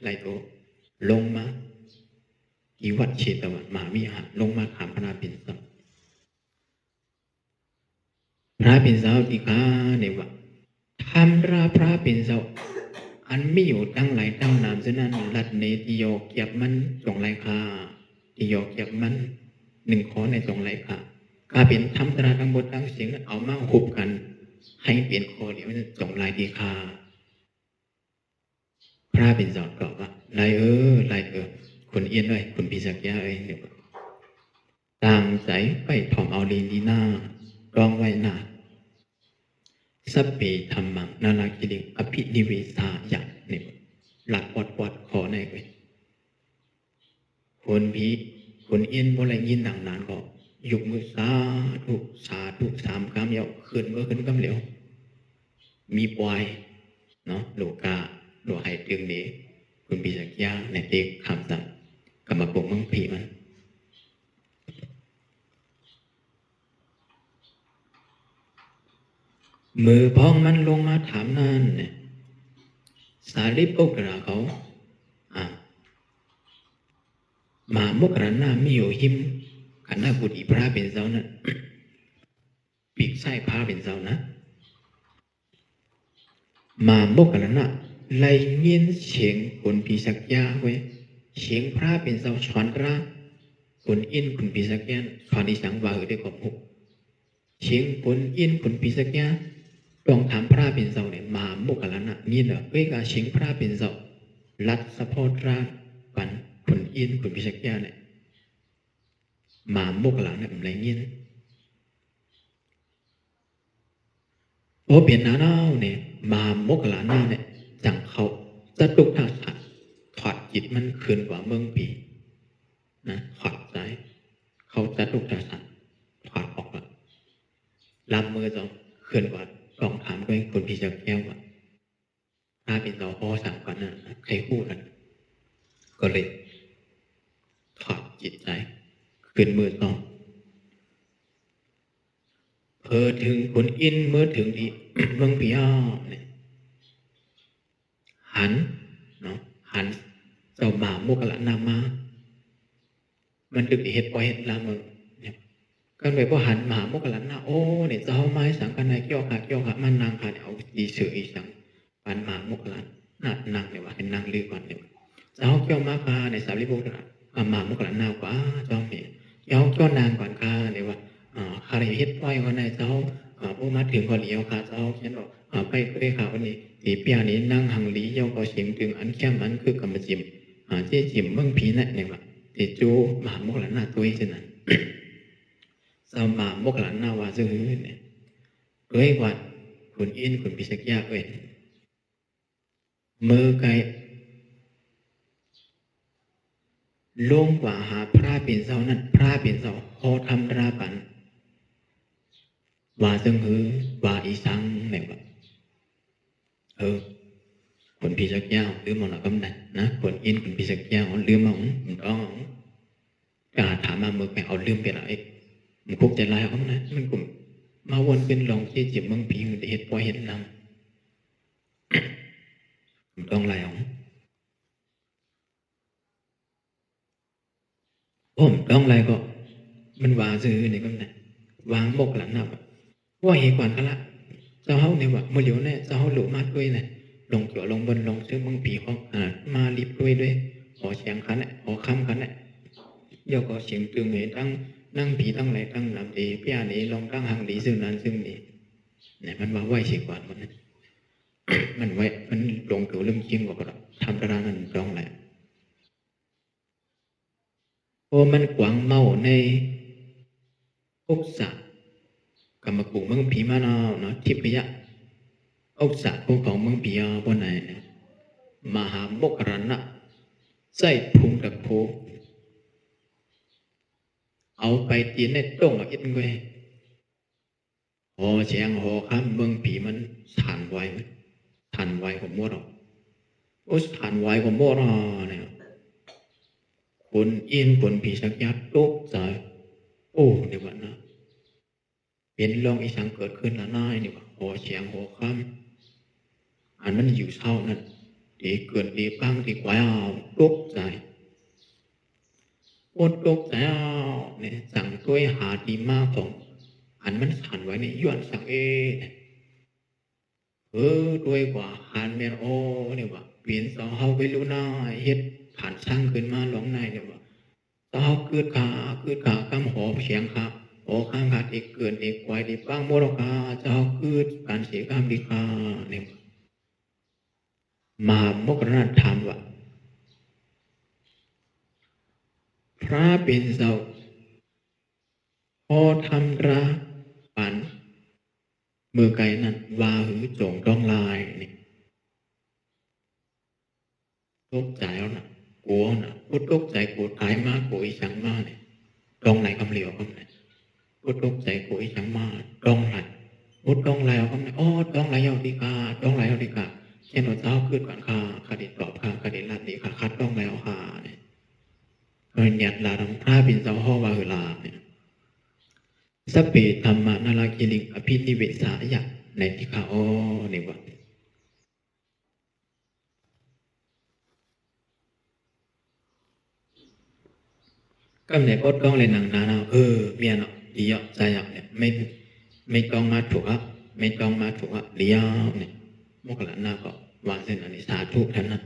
ไรตัวลงมากี่วัดเชตวันมหาวิหารลงมาถามพระเป็นศัพท์พระเป็นศัพท์ที่ข้าเนี่ยว่าทำพระเป็นศัพท์อันไม่อยู่ตั้งหลายตั้งนามฉะนั้นรัดเนติโยเกียบมันจงไรคาติโยเกียบมันหนึ่งข้อในจงไรคาการเป็นทำตราทั้งหมดทั้งสิ่งเอามาหุบกันให้เปลี่ยนข้อเดียวจงไรดีคาพระเป็นสอนตอบว่าไรคนเอียนเลยคนพิสักยาเนี่ยตามใจไปถ่อมเอาลีนีหน้ารองไว้หน้าสัพเพธรรมังนานาคิริอภินิเวสายะเนี่ยหลักวัดขอในไปคนผีคนเอียนบ่ไรยินดังนั้นก็ยกมือสาธุสามคำเดียวขึ้นเมื่อขึ้นคำเหลียวมีปล่อยเนาะโลกาโลหายตึงนี้คุณพิสักยาในเด็กคำสั่งกรรมปกมังผีมันมือพองมันลงมาถามนั่นเนี่ยสารีปุตตะเขามามกรณาไม่อยู่หิมขันธ์บุตรพระเป็นเจ้านั้นปีกไส้พระเป็นเจ้านะมามกรณะไล่เงียนเฉียงคนพิสักยาไว้เฉียงพระเป็นเจ้าชวนพระคนอินคุณพิสักยาชวนอีสังวาได้ขอบหุกเฉียงคนอินคุณพิสักยาลองถามพระเป็นเจ้าเนี่ยมามกรณะนี่เนอะเวกาเฉียงพระเป็นเจ้ารัดสะโพกราปันคนอินคุณพิสักยาเนี่ยมามกหลังเนี่ยอะไรเงี้ย โอ้เปลี่ยนหน้าเน่าเนี่ยมามกหลาหน้าเนี่ยจังเขาจะตุกท่าสัตว์ถอดจิตมันคืนกว่าเมืองผีนะถอดใจเขาจะตุกท่าสัตว์ถอดออกละลำมือจองคืนกว่าลองถามด้วยคนพี่จะแก้วว่าถ้าเป็นเราพ่อสามกันนะใครพูดกันก็เลยถอดจิตใจคืนมือต้องเพอถึงคนอินเมื่อถึงที่ เมืองพิยาเนี่ยหันเนาะหันเจ้าบ่าวมุกละนามามันดึกเหตุปล่อยเหตุละมึงเนี่ยกันไปพอหันมามุกละนาโอ้เนี่ยเจ้าไม้สังกันในเกี่ยวขามันนางขาเอาดีเสืออีสังปันมามุกละนาดนางเนี่ยว่าเป็นนางลือก่อนเนี่ยเจ้าเกี่ยวมาคาในสารีบุตรมามุกละนากว่าเจ้าเนี่ยเจ้าเกี่ยวนางก่อนคาเนี่ยว่าคาเรียเฮ็ดปล่อยวันไหนเจ้าผู้มาถึงก่อนเลี้ยวค่ะเจ้าเช่นบอกไปก็ได้ข่าววันนี้ตีเปียนี้นั่งหังลีเย้าก็เสียงถึงอันแค่มันคือกำมะจิมเจ๊จิมเมืองผีนั่นเนี่ยว่าติจูมหามกหลานหน้าตัวเช่นนั้นสมามกหลานหน้าว่าซื้อเนี่ยเอ้ยวัดคุณอินคุณพิชักยาเอ้ยมือไกลลงกว่าหาพระเป็นเสานั้นพระเป็นเสาพอทำราปันว่าซึ่งหือว่าอีสังเนี่ยว่าคนพิชักยาหรือมองหลักกำนันนะคนอินคนพิชักยาหรือมองต้องถามมาเมื่อไงเอาเรื่องไปไหนมันคุกใจลายเขานะมันกลุ่มมาวนเป็นลองเชี่ยจิบเมืองผีมันจะเห็นปล่อยเห็นนำมันต้องลายของผมต้องลายก็มันวางซื้อเนี่ยก็นะวางบกหลังหน้าว่าเหตุก่อนกันละเจ้าเฮาเนี่ยว่าเมื่อเดี๋ยวเนี่ยเจ้าเฮาหลุดมาด้วยเนี่ยลงเกี่ยวลงบนลงซื้อเมืองผีของมาลิบด้วยขอเสียงขันเนี่ยขอคำขันเนี่ยย่อก็เสียงตึงเหตุตั้งนั่งผีตั้งไหลตั้งลำดีพี่อานี้ลองตั้งหังดีซึ่งนั้นซึ่งนี้เนี่ยมันว่าไหวเสียก่อนมันมันไว้มันลงเกี่ยวเรื่องจริงกว่าทำตารางนั้นร้องแหละโอ้มันกวางเมาในอกษะกรรมกุเมืองผีมานาวเนาะทิพยะอกษะของเมืองผีบนไหนมหามกรณะใส่พุงตะโพเอาไปตีในต้งอินเว้ยหอเสียงหอข้ามเมืองผีมันสั่นไหวไหมสั่นไหวของมัวหรอโอ้สั่นไหวของมัวหรอเนี่ยคนอินคนผีชักยัดตกใจโอ้เดี๋ยวก่อนนะเป็นลองอีสังเกิดขึ้นละน้อยนี่ว่าหอเสียงหอข้ามอันมันอยู่เท่านั้นดีเกินดีปังดีกว่าตกใจโอ้ตกใจเนี่ยสั่งตัวหาดีมากของอันมันสั่นไว้ในย้อนสั่งด้วยกว่าหันเมียนโอเนี่ยว่าเปลี่ยนสาวเฮาไปรู้หน้าเฮ็ดผ่านช่างขึ้นมาหลงในเนี่ยว่าสาวเกิดขาคำหอเสียงขาโอข้างขาดอีกเกินอีกไว้ดีปังโมรกาเจ้าเกิดการเสียข้ามดีคาเนี่ยมามกรณธรรมว่าพระเป็นเจ้าพอทำราปันมือไก่นั้นว่าหือจงต้องลายนี่ตกใจแล้วนะกลัวนะพุทตกใจกลัวตายมากกลัวอีสังมากเนี่ยต้องไหนคำเหลียวคำไหนพุทตกใจกลัวอีสังมากต้องไหนพุทต้องไหลคำไหนอ๋อต้องไหลเอาดีกาต้องไหลเอาดีกาเช่นเราเจ้าขึ้นก่อนค่ะคดีตอบค่ะคดีรัดดีค่ะคัดต้องไหลเอาค่ะเนี่ยเรียนลาทั้งพระบินเจ้าห้อวาหือลาเนี่ยสเปธรรมนารากิริงอภินิเวสายะในที่ข้าอ้อนี่ว่าก็เนี่ยก็ต้องเลยหนังนานาเมียเนาะดีอ่ะใจอ่ะเนี่ยไม่ต้องมาถูกอ่ะไม่ต้องมาถูกอ่ะเลี้ยวเนี่ยมกหลานนาก็วางเส้นอันนี้สาธุท่านนะ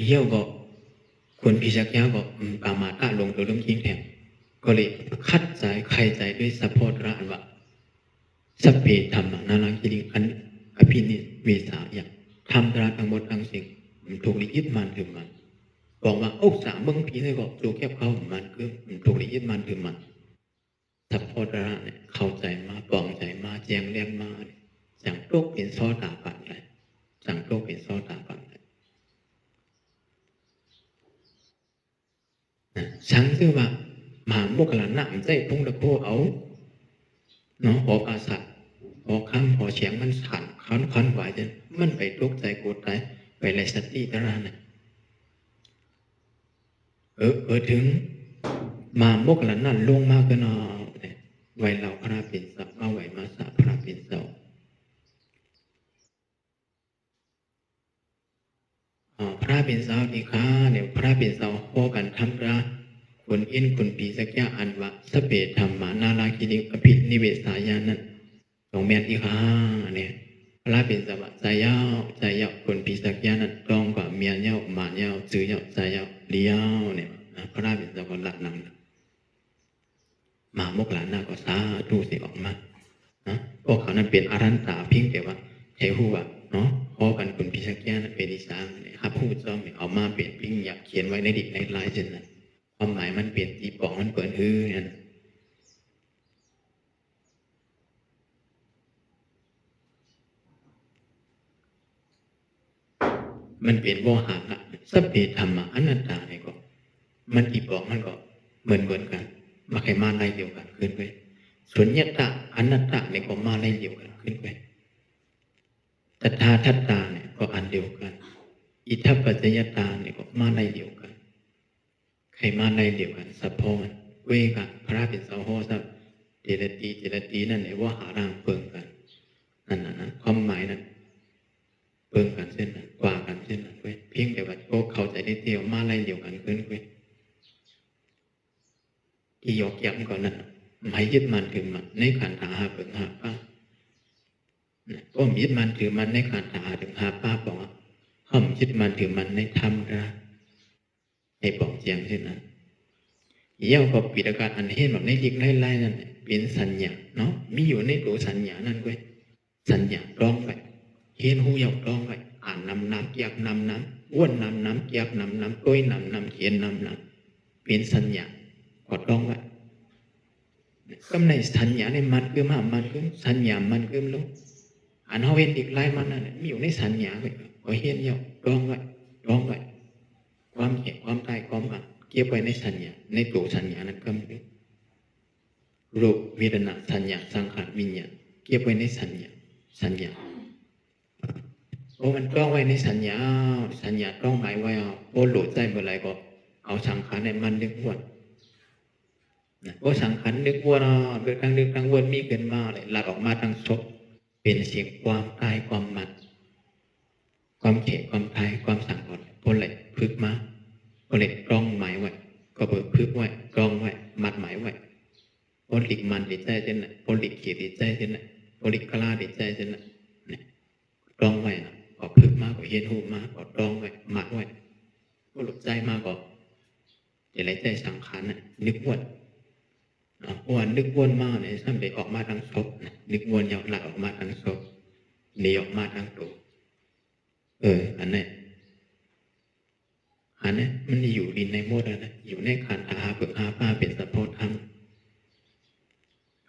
เยี่ยวก็คนพิจักยาก็ปามาตะลงตัวเรื่องจริงแถมก็เลยคัดใจใครใจด้วยสะโพธระอันว่าสเปธรรมนารากิริงอันอภินิเวสายะทำตราทั้งหมดทั้งสิ่งถูกลิขิตมันถึงมัน บอกว่าอุกษาเมืองผีเลยก็ดูแค่เขามันคือถูกยึดมันคือมันถ้าพอดระเนี่ยเข้าใจมาปองใจมาแจงเรียงมาจังโตเป็นซอตาปันเลยจังโตเป็นซอตาปันเลยฉันคือว่ามหาโมกขลานะมันใจพุ่งตะโคเอาเนาะหออาสัตหอข้ามหอเฉียงมันสั่นคันไหวจนมันไปตกใจโกรธใจไปไรสติตระเนี่ยถึงมาโมกขลานะลงมากก็นอไว้เราพระเป็นสัพมาไว้มาสาพระเป็นเสาพระเป็นเสาดีค่ะเนี่ยพระเป็นเสาพอกันทำระคนอินคนปีสักยะอันวะสเปธรรมานาราคินิอภินิเวสายานั้นสองแม่ที่ค่ะเนี่ยพระเป็นเสาใจยาวคนปีสักยะนั้นตรงกว่าเมียยาวหมาเยาวจือยาวใจยาวเลี้ยวเนี่ยพระเป็นเสาคนหลักนำมาโมกขลานะก็สาธุสิออกมาพวกเขานั้นเป็นอารันตาเพียงแต่ว่าใช้หัวเนาะพอกันคุณพิชักแก่นั้นเป็นดิสางเนี่ยครับผู้จอมเอามาเปลี่ยนพิงอยากเขียนไว้ในดิบในลายเช่นนั้นความหมายมันเปลี่ยนตีปองมันเปิดนั่นมันเปลี่ยนโวหารละสัพเพธรรมะอนัตตาเนี่ยก็มันตีปองมันก็เหมือนกันมาแค่มาในเดียวกันขึ้นไปส่วนยัตตะอนัตตะเนี่ยก็มาในเดียวกันขึ้นไปตถาทัตตาเนี่ยก็อันเดียวกันอิทัปปัจจยตาเนี่ยก็มาในเดียวกันใครมาในเดียวกันสัพพมันเวกันพระเป็นสาวโหสัพเจรตีนั่นเนี่ยว่าหารางเปิงกันนั่นนะความหมายนั้นเปิงกันเส้นนั้นกว่ากันเส้นนั้นเว้ยเพียงแต่ว่าพวกเขาใจได้เดียวมาในเดียวกันขึ้นเว้ยที่ยกย้ำก่อนนั้นไม่ยึดมันถือมันในขันธ์หาเปิงหาป้าก็ยึดมันถือมันในขันธ์หาถึงหาป้าบอกว่าห้อมยึดมันถือมันในธรรมะให้บอกเจียงเช่นนั้นเยี่ยวกับปิดการอันเห็นแบบในยิกไล่นั่นเป็นสัญญาเนาะมีอยู่ในตัวสัญญานั่นเว้ยสัญญาร้องไปเห็นหูยาวร้องไปอ่านน้ำเกียกน้ำอ้วนน้ำเกียกน้ำก้อยน้ำเขียนน้ำเป็นสัญญากดร้องไว้ก็ในสัญญาในมันคือมันคือสัญญามันคือลูกอันเขาเห็นอีกไล่มันนั่นมีอยู่ในสัญญาไปก็เห็นยาวร้องไว้ความเห็นความตายความอันเก็บไว้ในสัญญาในตัวสัญญานั้นก็มีรูปเวทนาสัญญาสังขารวิญญาณเก็บไว้ในสัญญาโอ้มันต้องไว้ในสัญญาต้องหมายไว้โอ้โหลดใจเมื่อไรก็เอาสังขารในมันนึกวนโอ้สังขารนึกวนเกิดทางวนมีเกินมาเลยหลักออกมาทางศพเป็นเสียงความตายความมันความเขความตายความสั่งอดโอ้เลยพึกมาโอ้เลยกล้องหมายไว้ก็เบิกพึกไว้กล้องไว้มัดหมายไว้โอ้ลิกมันติดใจเช่นนั้นโอ้ลิกเขียติดใจเช่นนั้นโอ้ลิกกล้าติดใจเช่นนั้นเนี่ยกล้องไว้ก็พึกมาก็เห็นหูมาก็กล้องไว้มัดไว้ก็หลุดใจมาก็จะไหลใจสังขารนึกวนวันนึกวนมาเนี่ยซ้ำเด็กออกมาทางศพนึกวนยาวหลักออกมาทางศพเดี่ยวออกมาทางตัวอันนี้มันอยู่ดินในโมดนะอยู่ในขันธ์หาเปิดหาป้าเป็นสัพพธรรม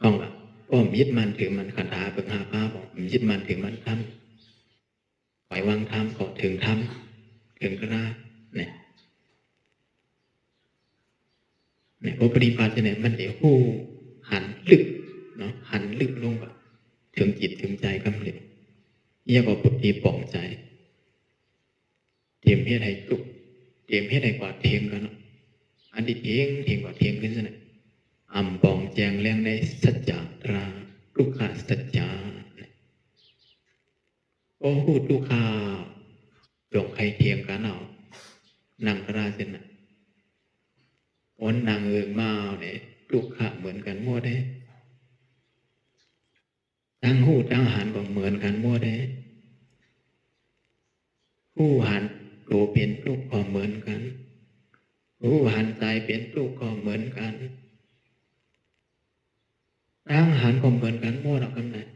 ต้องแบบก็ยึดมันถือมันขันธ์หาเปิดหาป้าบอกยึดมันถือมันทำปล่อยวางทำก็ถึงทำถึงกระเนี่ยพอปฏิบัติเนี่ยมันเดี๋ยวผู้หันลึกเนาะหันลึกลงแบบถึงจิตถึงใจกำเนิดเยี่ยกว่าปฏิปองใจเตรียมเฮ็ดให้ตุกเตรียมเฮ็ดให้กว่าเทียงกันเนาะอันที่เทียงกว่าเทียงขึ้นซะเนี่ยอ่ำปองแจงแรงในสัจจะตราลูกขาสัจจะโอ้พูดลูกขาจงใครเทียงกันเอานางราเสนะวันนางมาเนี่ยลูกขาเหมือนกันหมดเลยตั้งหูตั้งหันก็เหมือนกันหมดเลยผู้หันตัวเป็นลูกก็เหมือนกันผู้หันใจเป็นลูกก็เหมือนกันตั้งหันก็เหมือนกันหมดหรอกกันนะ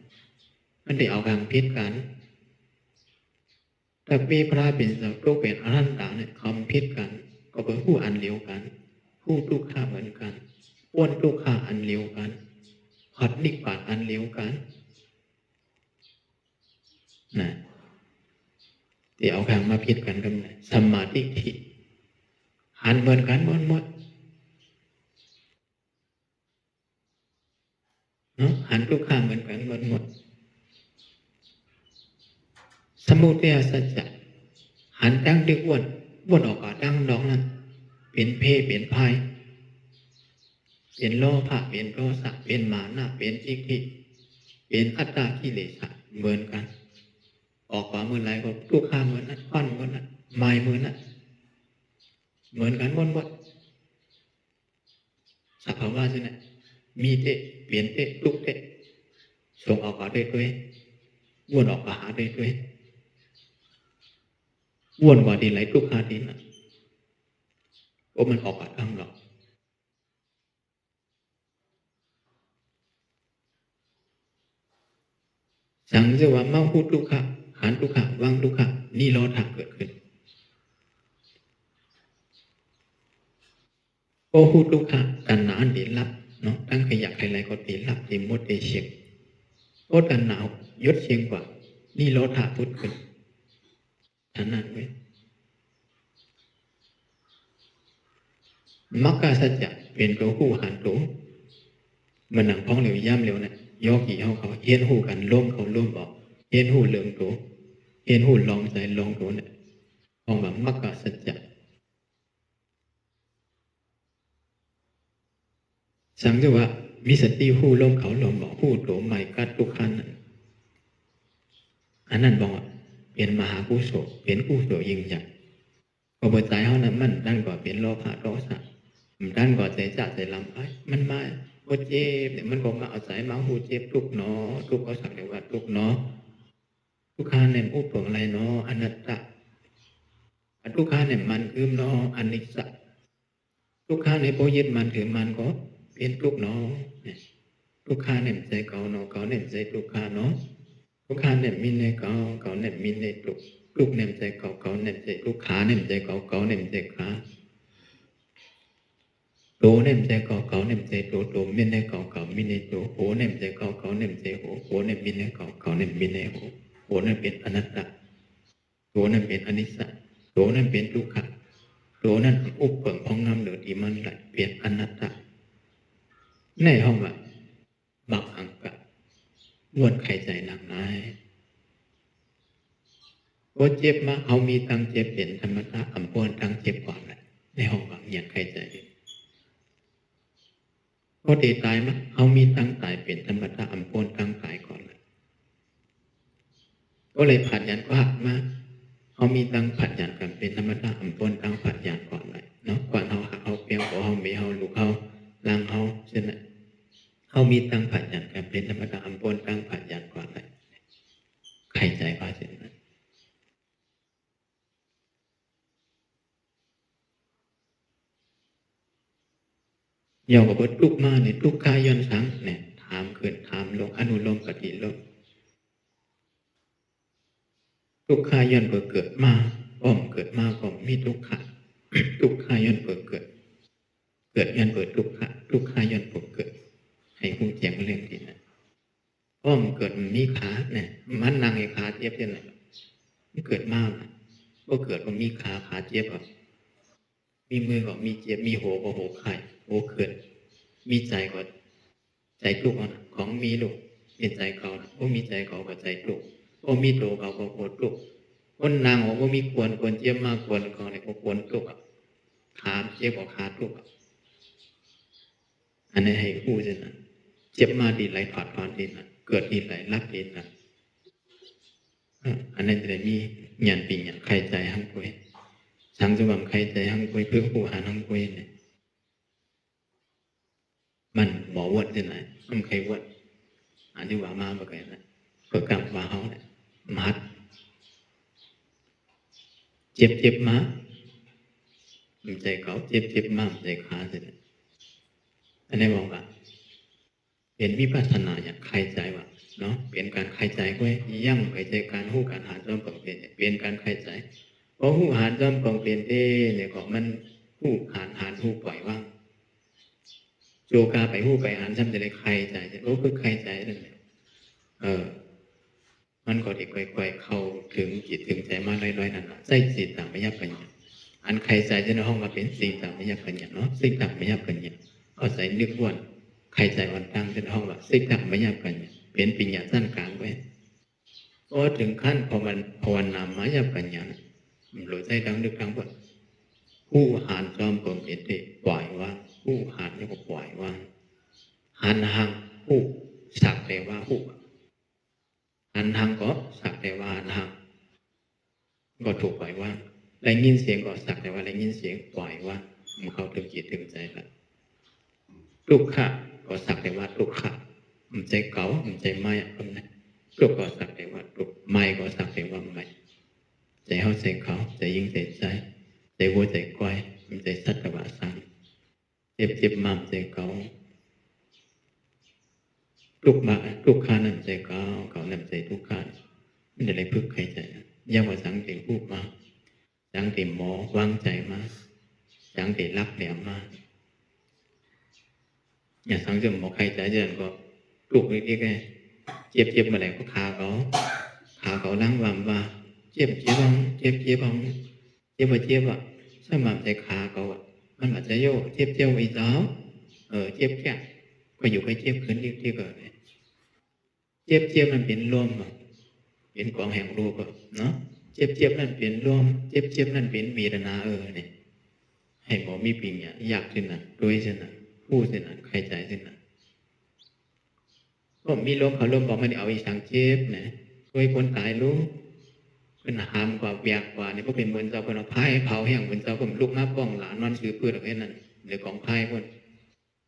มันได้เอากลางพิษกันแต่มีพระเป็นสัพพะเป็นอรหันตะเนี่ยคำพิษกันก็ ก็เป็นผู้อันเดียวกันผู้ทุกข์เหมือนกันพ้นทุกข์อันเดียวกันพัดนิพพานอันเดียวกันนะที่เอาคำมาพิดกันกันนะสัมมาทิฏฐิหันเหมือนกันหมดเนาะหันทุกข์เหมือนกันหมดสมุทัยสัจจะหันตั้งดึกวนออกก็ตั้งดอกนั้นเป็นเพศเป็นภัยเป็นโลภะเป็นโทสะเป็นมานะเป็นทิฏฐิเป็นอัตตากิเลสเหมือนกันออกมาเมื่อไรก็ทุกข์เหมือนนั้นฟันเหมือนนั้นไม้เหมือนนั้นเหมือนกันหมดสภาวะใช่ไหมมีเตะเปลี่ยนเตะทุกเตะส่งออกมาได้ด้วยวนออกมาหาได้ด้วยวนกว่าดีไหลทุกข์ดีนะโอ้มันออกมาทั้งหรอกสังเกตว่าเมาหูทุกขะหันทุกขะวางทุกขะนี่โลภะเกิดขึ้นโอหูทุกขะกันหนาเดีลับเนาะตั้งขยักอะไรก็ตีลับตีมดตีเฉียงโอกันหนาวยศเชียงกว่านี่โลภะพุทธขึ้นท่านั้นเว้ยมักกะสัจจะเป็นตัวหูหันตัวมันหนังพ้องเหลวย่ำเหลวเนี่ยโยกี่เขาเฮียนหูกันล้มเขาล้มออกเฮียนหูเหลืองตัวเฮียนหูลองใจลองตัวเนี่ยพ้องแบบมักกะสัจจะสังเกตว่ามีสติหูล้มเขาล้มบอกหูตัวใหม่กัดทุกขันอันนั้นบอกว่าเป็นมหากุศลเป็นกุศลยิ่งใหญ่พอเปิดใจเขานั้นมันด้านก่อนเป็นโลภะโทสะด้านก่อนใจจะใจลำไปมันมาโอเจ็บเนี่ยมันก็มาเอาใจมาหูเจ็บทุกเนาะทุกเขาสั่งเรียกว่าทุกเนาะทุกขาเนี่ยอุปผงอะไรเนาะอนัตตะทุกขาเนี่ยมันคือเนาะอนิจจ์ทุกขาในโพยึดมันถือมันก็เป็นทุกเนาะทุกขาเนี่ยใจเขาเนาะเขาเนี่ยใจทุกขาเนาะทุกขาเนี่ยมีในเขาเนี่ยมีในทุกเนี่ยใจเขาเนี่ยใจทุกขาเนี่ยใจเขาเนี่ยใจขาโตเนี่ยใจเขาเนี่ยใจโตมีในเขามีในโตโหเนี่ยใจเขาเนี่ยใจโหเนี่ยมีในเขาเนี่ยมีในโหเนี่ยเป็นอนัตตะโตเนี่ยเป็นอนิจจ์โตเนี่ยเป็นทุกขะโตนั่นอุปเปิงของน้ำเหลือที่มันไหลเปลี่ยนอนัตตะในห้องว่าบักอังกะวนไข่ใจหนักนายโอเจ็บมาเขามีตังเจ็บเป็นธรรมดาอัมพวนตังเจ็บก่อนเลยในห้องว่าอย่างไข่ใจโอเดตายมาเขามีตังตายเป็นธรรมดาอัมพวนตังตายก่อนเลยก็เลยผัดยันก็หักมาเขามีตังผัดยันกันเป็นธรรมดาอัมพวนตังผัดยันก่อนเลยเนาะก่อนเขาหักเขาเปียงเขามีเขาลูกเขาล้างเขาใช่ไหมเขามีตังผัดยันกันเป็นธรรมดาอัมพวนตังผัดยันก่อนเลยไข่ใจว่าเช่นนั้นเยาว์กับทุกมาเนี่ยทุกขายอนสังเนี่ยถามขึ้นถามลงอนุโลมปฏิโลมทุกขายอนเกิดมาอ้อมเกิดมาก็มีทุกขะทุกขายอนเกิดยอนเปิดทุกขะทุกขายอนเกิดให้ผู้แจ้งเรื่องที่นั้นอ้อมเกิดมีขาเนี่ยมันนั่งไอ้ขาเจี๊ยบยังไงมันเกิดมากก็เกิดก็มีขาเจี๊ยบอ่ะมีมือก็มีเจี๊ยบมีโหก็โหไข่โหเกิดมีใจก็ใจทุกข์ของมีลูกเป็นใจเขาโอ้มีใจเขาก็ใจทุกข์โอ้มีตัวเขาก็โกรธทุกข์คนนางบอกว่ามีควรเจี๊ยบมากควรเขาเนี่ยก็ควรทุกข์ขาเจี๊ยบก็ขาทุกข์อันนี้ให้ผู้เช่นนั้นเจ็บมาดีไหลถอดถอนดีนะเกิดดีไหลรักดีนะอันนั้นจะได้มีหยันปีหยันใครใจหั่งคุยสังสว่างใครใจหั่งคุยเพื่อผู้หาหั่งคุยเนี่ยมันหมอวัดที่ไหนมันใครวัดอันที่ว่ามาเมื่อไงนะเพื่อกำว่าเขาเนี่ยมัดเจ็บมาใจเขาเจ็บมากใจขาสิอันนี้บอกว่าเป็นวิปัสสนาอย่างใครใจว่าเนาะเป็นการใครใจไว้ยั่งใครใจการหู้การหาจอมปองเป็นการใครใจเพราะหู้หาจอมปองเป็นเนี่ยของมัน ผู้หานผู้ปล่อยว่างโจกาไปผู้ไปหานทำจะได้ใครใจจะรู้คือใครใจนั่นแหละมันก็เด็กค่อยๆเข้าถึงจิตถึงใจมาลอยๆนั่นแหละใจจิตต่างไม่ยับกันอย่างอันใครใจจะในห้องมาเป็นสิ่งต่างไม่ยับกันอย่างเนาะสิ่งต่างไม่ยับกันอย่างเอาใส่นึกว่าใครใจอ่อนตั้งจะในห้องว่าสิ่งต่างไม่ยับกันอย่างเป็นปัญญาสั้นกลางไว้พอถึงขั้นพอมันภาวนาไม่ยับกันอย่างหรือใจดังนึกดังว่าผู้หานจอมผมเห็นได้ปล่อยว่างผู้หานนี่ก็ปล่อยว่างหันห่างผู้สักแต่ว่าผู้หันห่างก็สักแต่ว่าหันห่างก็ถูกปล่อยว่างได้ยินเสียงก็สักแต่ว่าได้ยินเสียงปล่อยว่างมันเข้าถึงจิตถึงใจแล้วทุกขะก็สักแต่ว่าทุกขะมันใจเก่ามันใจไม่คนนั้นทุกก็สักแต่ว่าทุกไม่ก็สักแต่ว่าไม่ใจเขาใจเขาใจยิ่งใจใจใจวัวใจควายมันใจสัตว์ว่าสังเจ็บมั่มใจเขาทุกมาทุกขานั่นใจเขานั่นใจทุกขามันอะไรพึกใครใจยังว่าสังเกตพูดมาสังเกตหมอวางใจมาสังเกตรักแหลมมาอย่าสังเกตหมอใครใจเดินก็ทุกนิดๆแค่เจ็บมาแล้วก็ขาเขานั่งวำว่าเจ็บบ้างเจ็บบ้างเจ็บอ่ะสมัครใจขาเขาอ่ะมันอาจจะโยเจ็บอีกแล้วเจ็บแค่ก็อยู่ไปเจ็บขึ้นที่เกิดเจ็บมันเป็นลมเป็นกองแห่งรูปเนาะเจ็บนั่นเป็นลมเจ็บนั่นเป็นเวทนาเนี่ยให้หมอมีปิงเนี่ยอยากสินะโดยสินะพูดสินะใครใจสินะก็มีลมเขาลมบอกไม่ได้เอาอีสังเจ็บนะโดยคนตายรู้เป็นหามกว่าเบียกกว่านี่พวกเป็นเหมือนเจ้าคนเอาไพ่เผาแห้งเหมือนเจ้าคนลูกน้าป้องหลานนอนซื้อปืนอะไรนั่นหรือของไพ่คน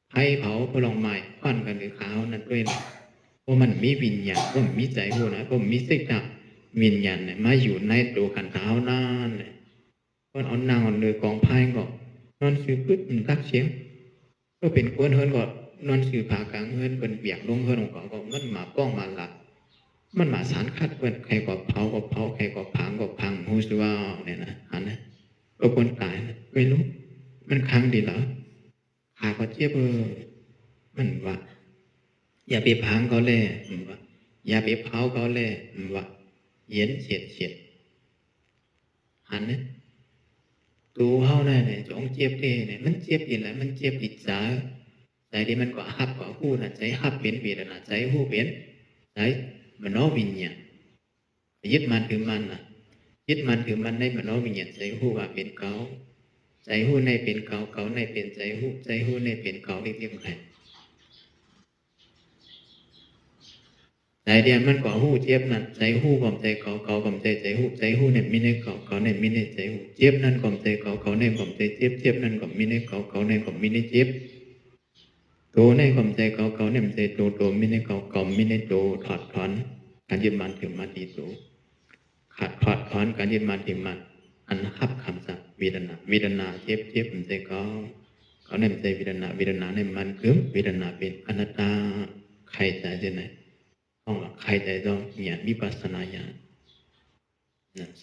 ไพ่เผาพลองไม้ควันกันหรือขาวนั่นด้วยเพราะมันมีวิญญาณก็มีใจหูนะก็มีสิ่งต่างวิญญาณเนี่ยมาอยู่ในตัวขันเท้านั่นเลยก็เอานางเอาเนือกองไพ่ก็นอนซื้อปืนตักเสียงก็เป็นกวนเฮิร์นก็นอนซื้อผากลางเฮิร์นเป็นเบียกลงเฮิร์นของก็มันมาป้องมาหลักมันมาสารคัดเพื่อนใครก็เผาใครก็พังหูสิว่าเนี่ยนะอันนั้นก็คนตายนะไม่รู้มันครั้งดีเหรอขาก็เจ็บมันว่าอย่าไปพังเขาเลยว่าอย่าไปเผาเขาเลยว่าเย็นเฉียดหันนะตัวเขาเนี่ยจงเจ็บเนี่ยมันเจ็บอีกแล้วมันเจ็บอีกจ้าใจที่มันก็หับกว่าหูนะใจหับเป็นเวทนาใจหูเป็นใจมโนวิญญาณยึดมันคือมันนะยึดมันคือมันในมโนวิญญาณใจหูว่าเป็นเขาใจหูในเป็นเขาในเป็นใจหูในเป็นเขาเรียกใครใจเดียนมันก็หูเจ็บนั่นใจหูความใจเขาความใจหูเนี่ยมีในเขาเนี่ยมีในใจหูเจ็บนั่นความใจเขาในความใจเจ็บนั่นก็มีในเขาในความมีในเจ็บโตในความใจเขาเนี่ยมันใจโตมีในเขามีในโตถอดถอนการยึดมันถึงมันดีโตขาดถอดถอนการยึดมันถึงมันอันหับคำสั่งเวทนาเจ็บมันใจเขาเนี่ยมันใจเวทนาเนี่ยมันคือเวทนาเป็นอนัตตาใครใจจะไหนต้องใครใจต้องเนี่ยวิปัสสนาญาณ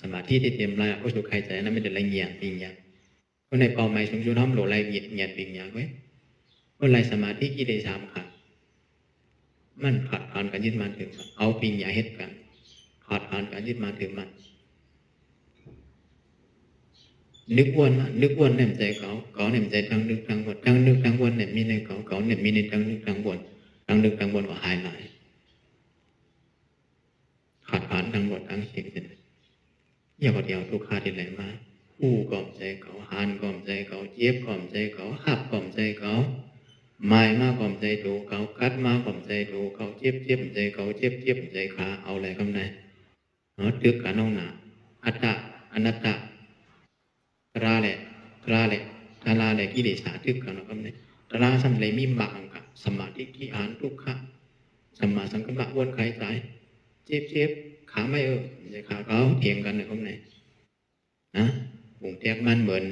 สมาธิที่เตรียมแล้วก็สุขใครใจนั้นไม่ได้ละเอียดปิงอย่างเพราะในเป้าหมายสูงสุดทำโหลละเอียดปิงอย่างไว้เพราะไรสมาธิกิเลสขาดมันขาดผ่านการยึดมั่นถือมันเอาปิงอย่างเหตุกันขาดผ่านการยึดมั่นถือมันนึกวนเนี่ยใจเขาเนี่ยใจทั้งนึกทั้งวนเนี่ยมีในเขาเนี่ยมีในทั้งนึกทั้งวนก็หายหายขาดผ่านทั้งหมดทั้งสิ่งอย่าเดียวทุกขาที่ไหลมาอู้กล่อมใจเขาหานกล่อมใจเขาเจ็บกล่อมใจเขาหับกล่อมใจเขาหมายมากกล่อมใจดูเขากัดมากกล่อมใจดูเขาเจ็บใจเขาเจ็บใจขาเอาอะไรคำไหนตึกกันน้องหนาอัตตะอนัตตะตราแหละกิเลสาตึกกันน้องคำไหนตราสัมเลยมีบางกับสมาธิที่อ่านทุกขะสมาสังกัปปะวนใครใจเจ็บขาไม่ใจขาเขาเถียงกันในคำไหนนะบุ๋งแทกมันเหมือน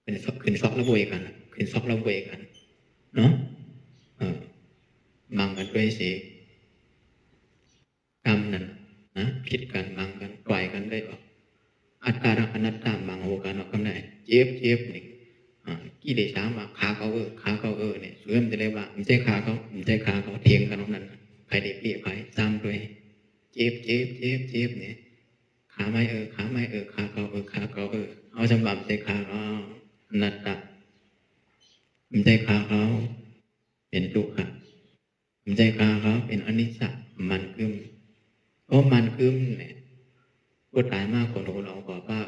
เป็นขึ้นซอกระเวยกันเนาะมังกันด้วยสิกรรมนั่นนะผิดกันมังกันปล่อยกันได้ออก อัตตารักอนัตตามังโหกันออกกันได้เจ็บเจ็บนี่กี่เดชามาขาเขาขาเขาเนี่ยสวยมันจะเลยว่ามันใจขาเขามันใจขาเขาเทียงกันตรงนั้นใครได้เปรียบใครซ้ำด้วยเจ็บเจ็บเจ็บเจ็บเนี่ยขาไม่ขาไม่ขาเขาขาเขาเอาสำหรับใจขาเขาอนัตตามันใจขาเขาเป็นทุกข์มันใจขาเขาเป็นอนิจจมันกึมเพราะมันกึมเนี่ยพูดตายมากคนเรากว่าป้า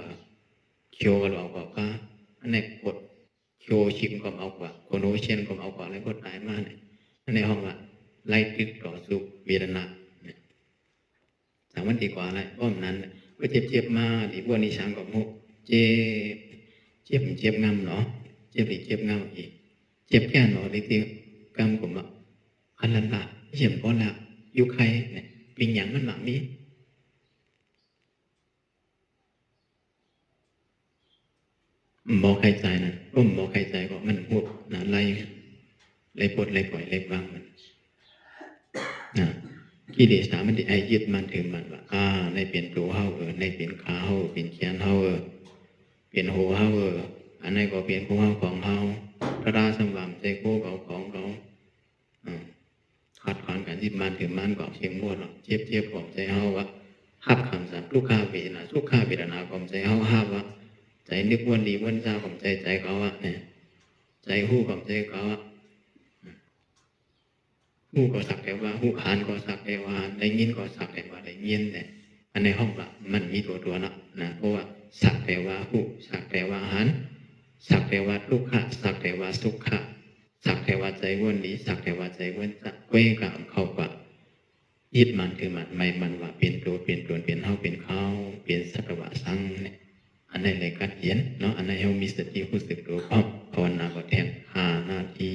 เคียวกับเรากว่าป้าอันนี้กดโชชิมก็เอากว่าโคโนเชียนก็เอากว่าอะไรก็ตายมากเนี่ยในห้องว่าไล่ติดต่อสุขเวทนาเนี่ยสามวันดีกว่าอะไรเพราะนั้นก็เจ็บมาที่พวกนี้ช้างกับมุกเจ็บงำเนาะเจ็บงำอีกเจ็บแค่หนอที่ที่กำผมอ่ะอันนั้นละเจ็บเพราะละยุคใครเนี่ยเป็นอย่างมันหลังนี้หมอใครใจนะร่มหมอใครใจก็มันพวกนะไล่ปลดไล่ปล่อยไล่วางมันนะกิเลสมันที่ไอยึดมันถือมันว่าในเปลี่ยนตัวเฮาในเปลี่ยนขาเฮาเปลี่ยนแขนเฮาเปลี่ยนหัวเฮาอันนี้ก็เปลี่ยนหัวเฮาของเฮาพระราสมบัติใจโก้เขาของเขาขัดขวางการยึดมันถือมันก็เชียงมวดเจ็บของใจเฮาว่าหับคำสั่งลูกค้าเวทนาลูกค้าเวทนาของใจเฮาห้าว่าใจนึกวันดีวันเช้าของใจเขาอ่ะเนี่ยใจหู้ของใจเขาอ่ะหู้ก็สักแต่ว่าหู้หานก็สักแต่ว่าได้ยินก็สักแต่ว่าได้ยินเนี่ยอันในห้องละมันมีตัวนะเพราะว่าสักแต่ว่าหู้สักแต่ว่าหานสักแต่ว่าทุกขะสักแต่ว่าสุขะสักแต่ว่าใจวันดีสักแต่ว่าใจวันจะเว้กับเขาปะยึดมันคือมันไม่มันว่าเป็นตัวเป็นตนเป็นเฮาเป็นเขาเป็นสักวะสังเนี่ยอันในรายการเขียนเนาะอันในเฮามีสติรู้สึกตัวพร้อมภาวนาก็แทน5 นาที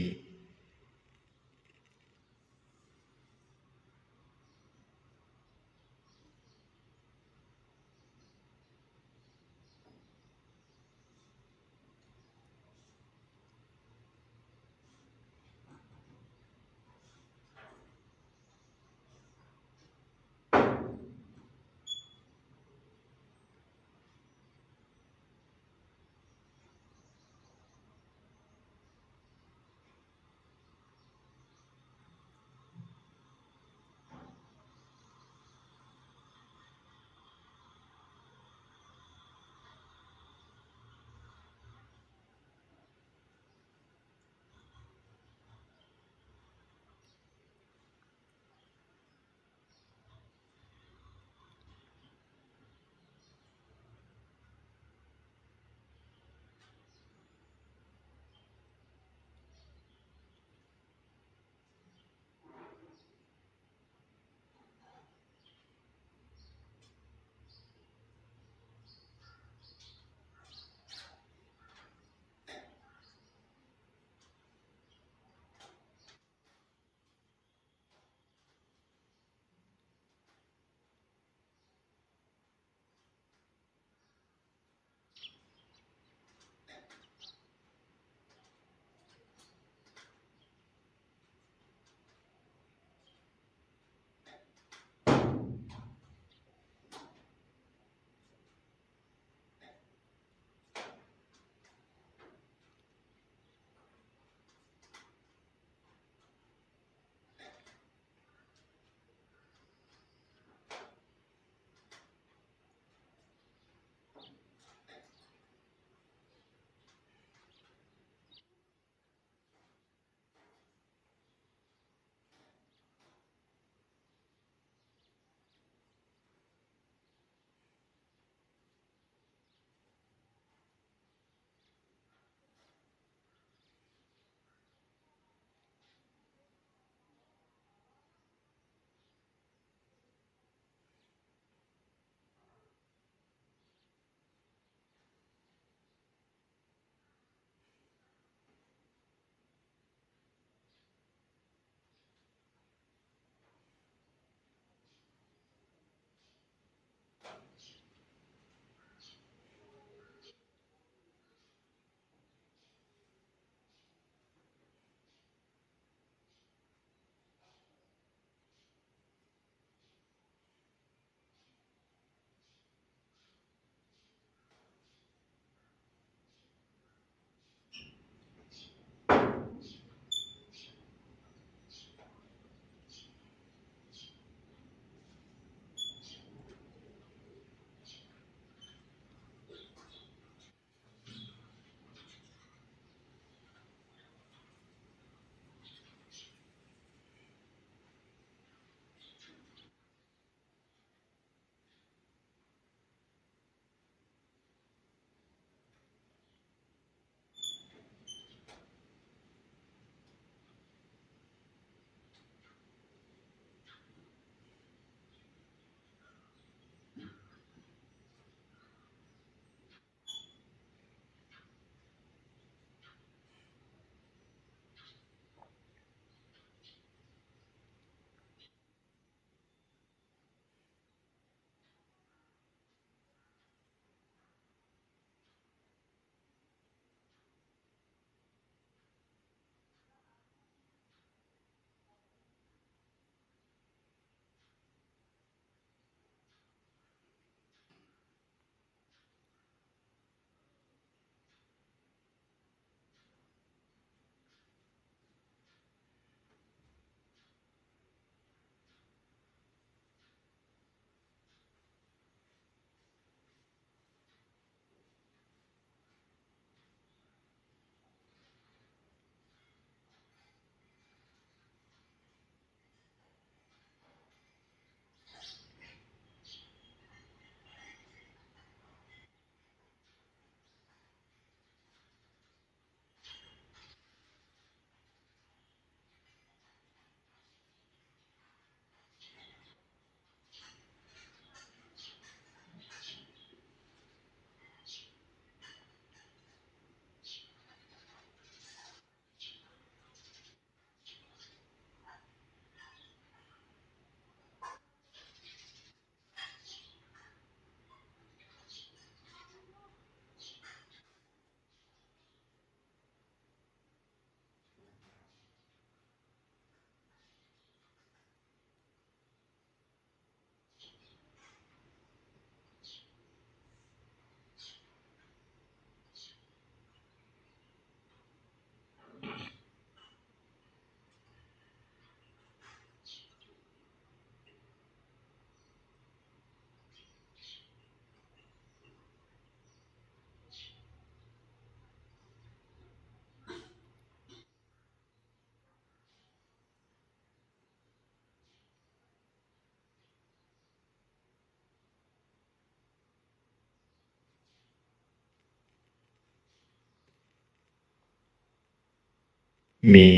มี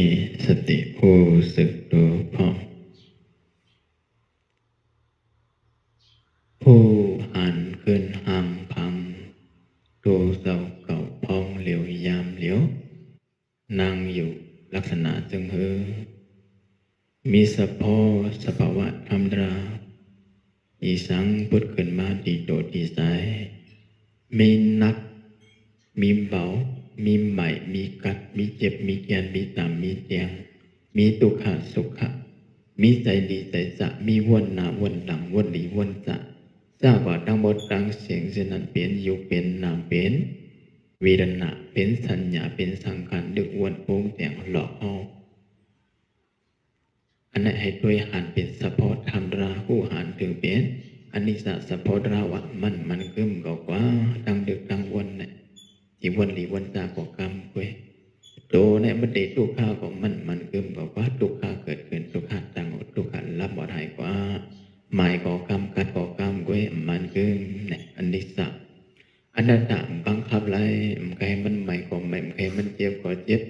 สติผู้สึกตัวพร้อมผู้หันขึ้นหางพังตัวเศร้าเก่าพองเหลียวยามเหลียวนั่งอยู่ลักษณะจึงมีสะพอสภาวะธรรมดาอีสังพุทธขึ้นมาดีโดดดีใจมีนักมีเบามีใหม่มีกัดมีเจ็บมีแกนมีต่ำมีเตียงมีตุขะสุขะมีใจดีใจจะมีวนหน้าวนหลังวนดีวนจะเจ้าว่าทั้งหมดทั้งเสียงเสนั้นเป็นอยู่เป็นนามเป็นเวทนาเป็นสัญญาเป็นสังขารดึกวนปรุงแต่งหลอกเอาอันนั้นให้ด้วยหันเป็นสะพอธรรมราผู้หันถึงเป็นอันนี้สะพอราวะมันกึมก็กว่าดังดึกดังวนเนี่ยที่วนหลีวนจากกกรรมเว้ยโตเนี่ยมันได้ทุกข้าของมันกึมก็ว่าทุกข้าเกิดขึ้นทุกข้าตั้งทุกข้ารับบ่ได้กว่าหมายก่อกรรมกัดก่อกรรมเว้ยมันกึมเนี่ยอันนี้อันนั้นบังคับไรใครมันใหม่ก็ใหม่ใครมันเจ็บก็เจ็บ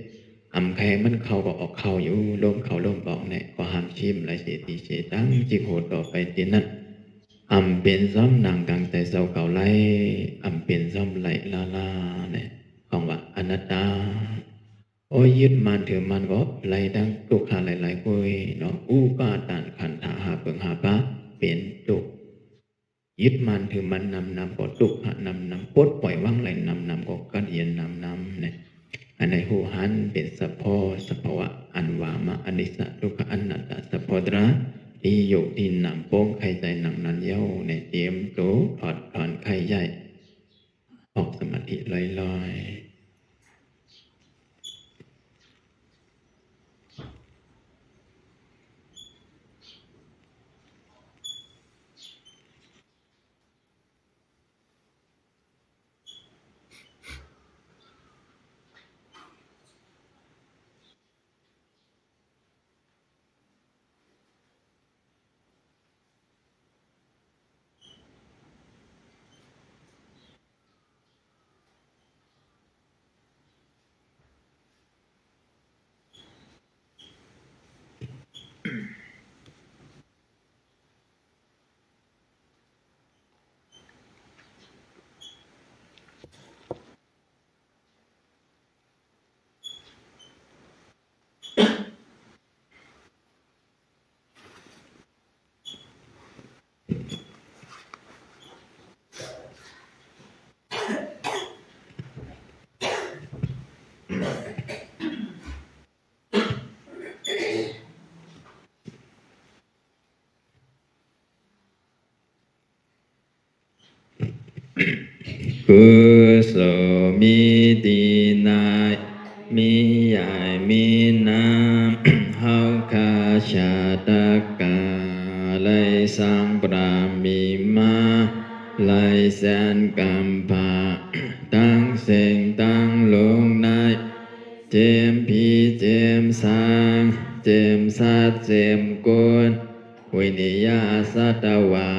ใครมันเข้าก็ออกเข้าอยู่ลมเข้าลมออกเนี่ยก็ห้ามชิมไรเสียทีเสียตั้งจิโหต่อไปทีนั้นเป็นซ้อมนางกลางใจเศร้าเก่าไรเป็นซ้อมไหลลาเนี่ยของว่าอนัตตาโอ้ยยึดมันถือมันก็ไหลดังตุกขาหลายๆกุยเนาะอุปาทานขันธาหาเปิงหาปะเป็นตุกยึดมันถือมันนำก็ตุกหานำปดปล่อยว่างไหลนำก็กัดเย็นนำเนี่ยอันในหูหันเป็นสะพอสภาวะอันวามะอนิสสทุกขอนัตตาสะพอตระที่อยู่ที่นำโป้งไข่ใจหนังนั้นเย้าในเตรียมโตถอนไข่ใหญ่ออกสมาธิลอยกุศลมีดีนายมีใหญ่มีน้ำเฮาคาชาตกาไลสังปรามีมาไลแสนกัมภาตั้งเสงตั้งลงในเจมพีเจมสางเจมสัตเจมกุลวินิยาสัตวา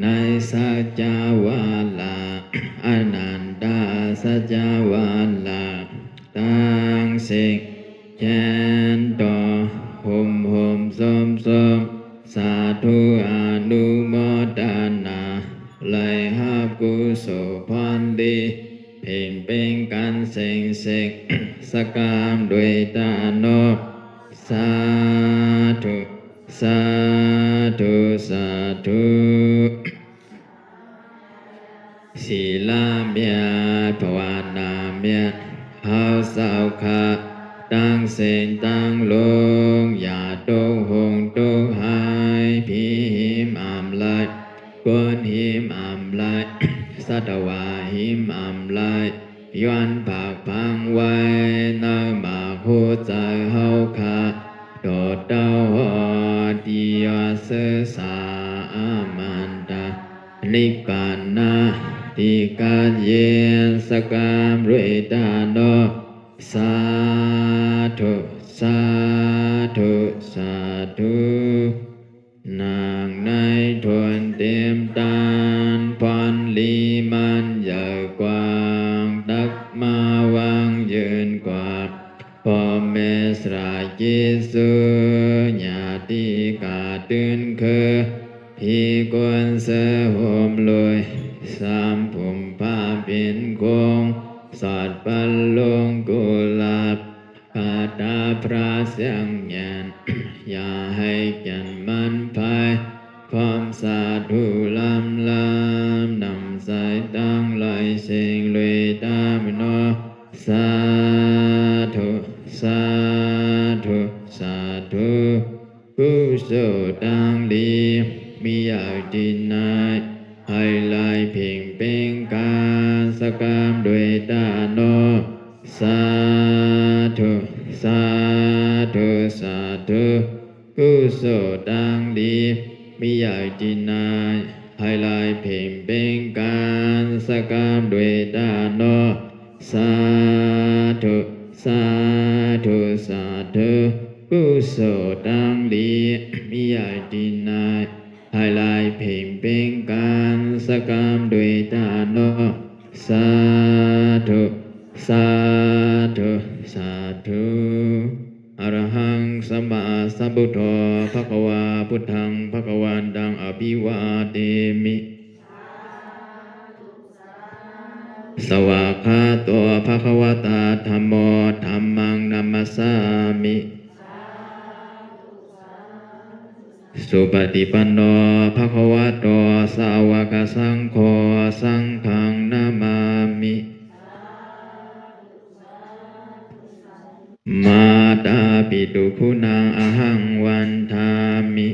ในสัจจาวาลาอนันตาสัจจาวาลาตั้งสิ่งแจนต่อห่มสมสาธุอนุโมทนาไลหากุศลพรดีเพ่งเป็นกันเสงสกามด้วยตาโนสาธุสาธุสาธุศีลาเมียภาวนาเมียเฮาสาวขาตั้งเสงตั้งลงอย่าโตหงโตหายพีหิมลายกวนหิมลายสัตวาหิมลายย้อนปากพังไว้นามาหัวใจเฮาขาโดดเต้าหอดียเสสามันตานิพพานาติกาเยสกามเรตาโนสาธุสาธุสาธุนางในทวนเต็มตานพรลีมันใหญ่กว้างตักมาวางยืนกว่าพ่อแม่แส พิกลเสหมลอยสามผมผ้าเป็นกงสอดปันลงกุหลาบคาถาพระเสียงแยน อย่าให้แก่นมันภายความสาธุลำลำนำสายตั้งลอยเสียงลุยตามโนสาธุสาธุสาธุกุศลดังดีมีอยากดินนายให้ลายเพ่งเป็นการสกามด้วยตาโนสาธุสาธุสาธุกุศลดังดีมีอยากดินนายให้ลายเพ่งเป็นการสกามด้วยตาโนสาธุสาธุสาธุกุศลดังดีมีอยากดินนายให้ลายเพ่งเป็นการสกามด้วยตาโนสาธุสาธุสาธุอรหังสัมมาสัมพุทโธภควาพุทธังภควันตังอภิวาเทมิสวากขาโตภควตาธัมโมธัมมังนัมมัสสามิสุปฏิปันโนภควโตสาวกสังโฆสังฆังนามามิมาตาปิตุคุณังอหังวันทามิ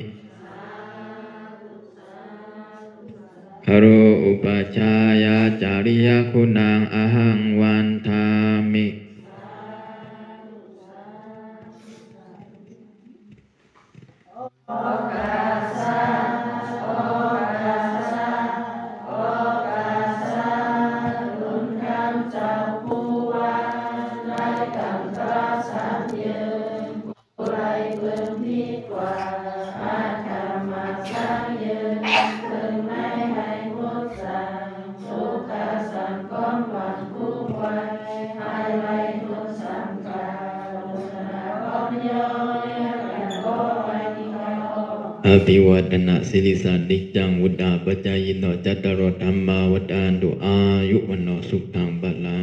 คโรอุปชายาจาริยคุณังอหังวันทามิอภิวัตนะสิริสานิจังวุฒาปัจจายโนจัตตารธัมมาวัฏฏานตุอายุวันโนสุขังพลัง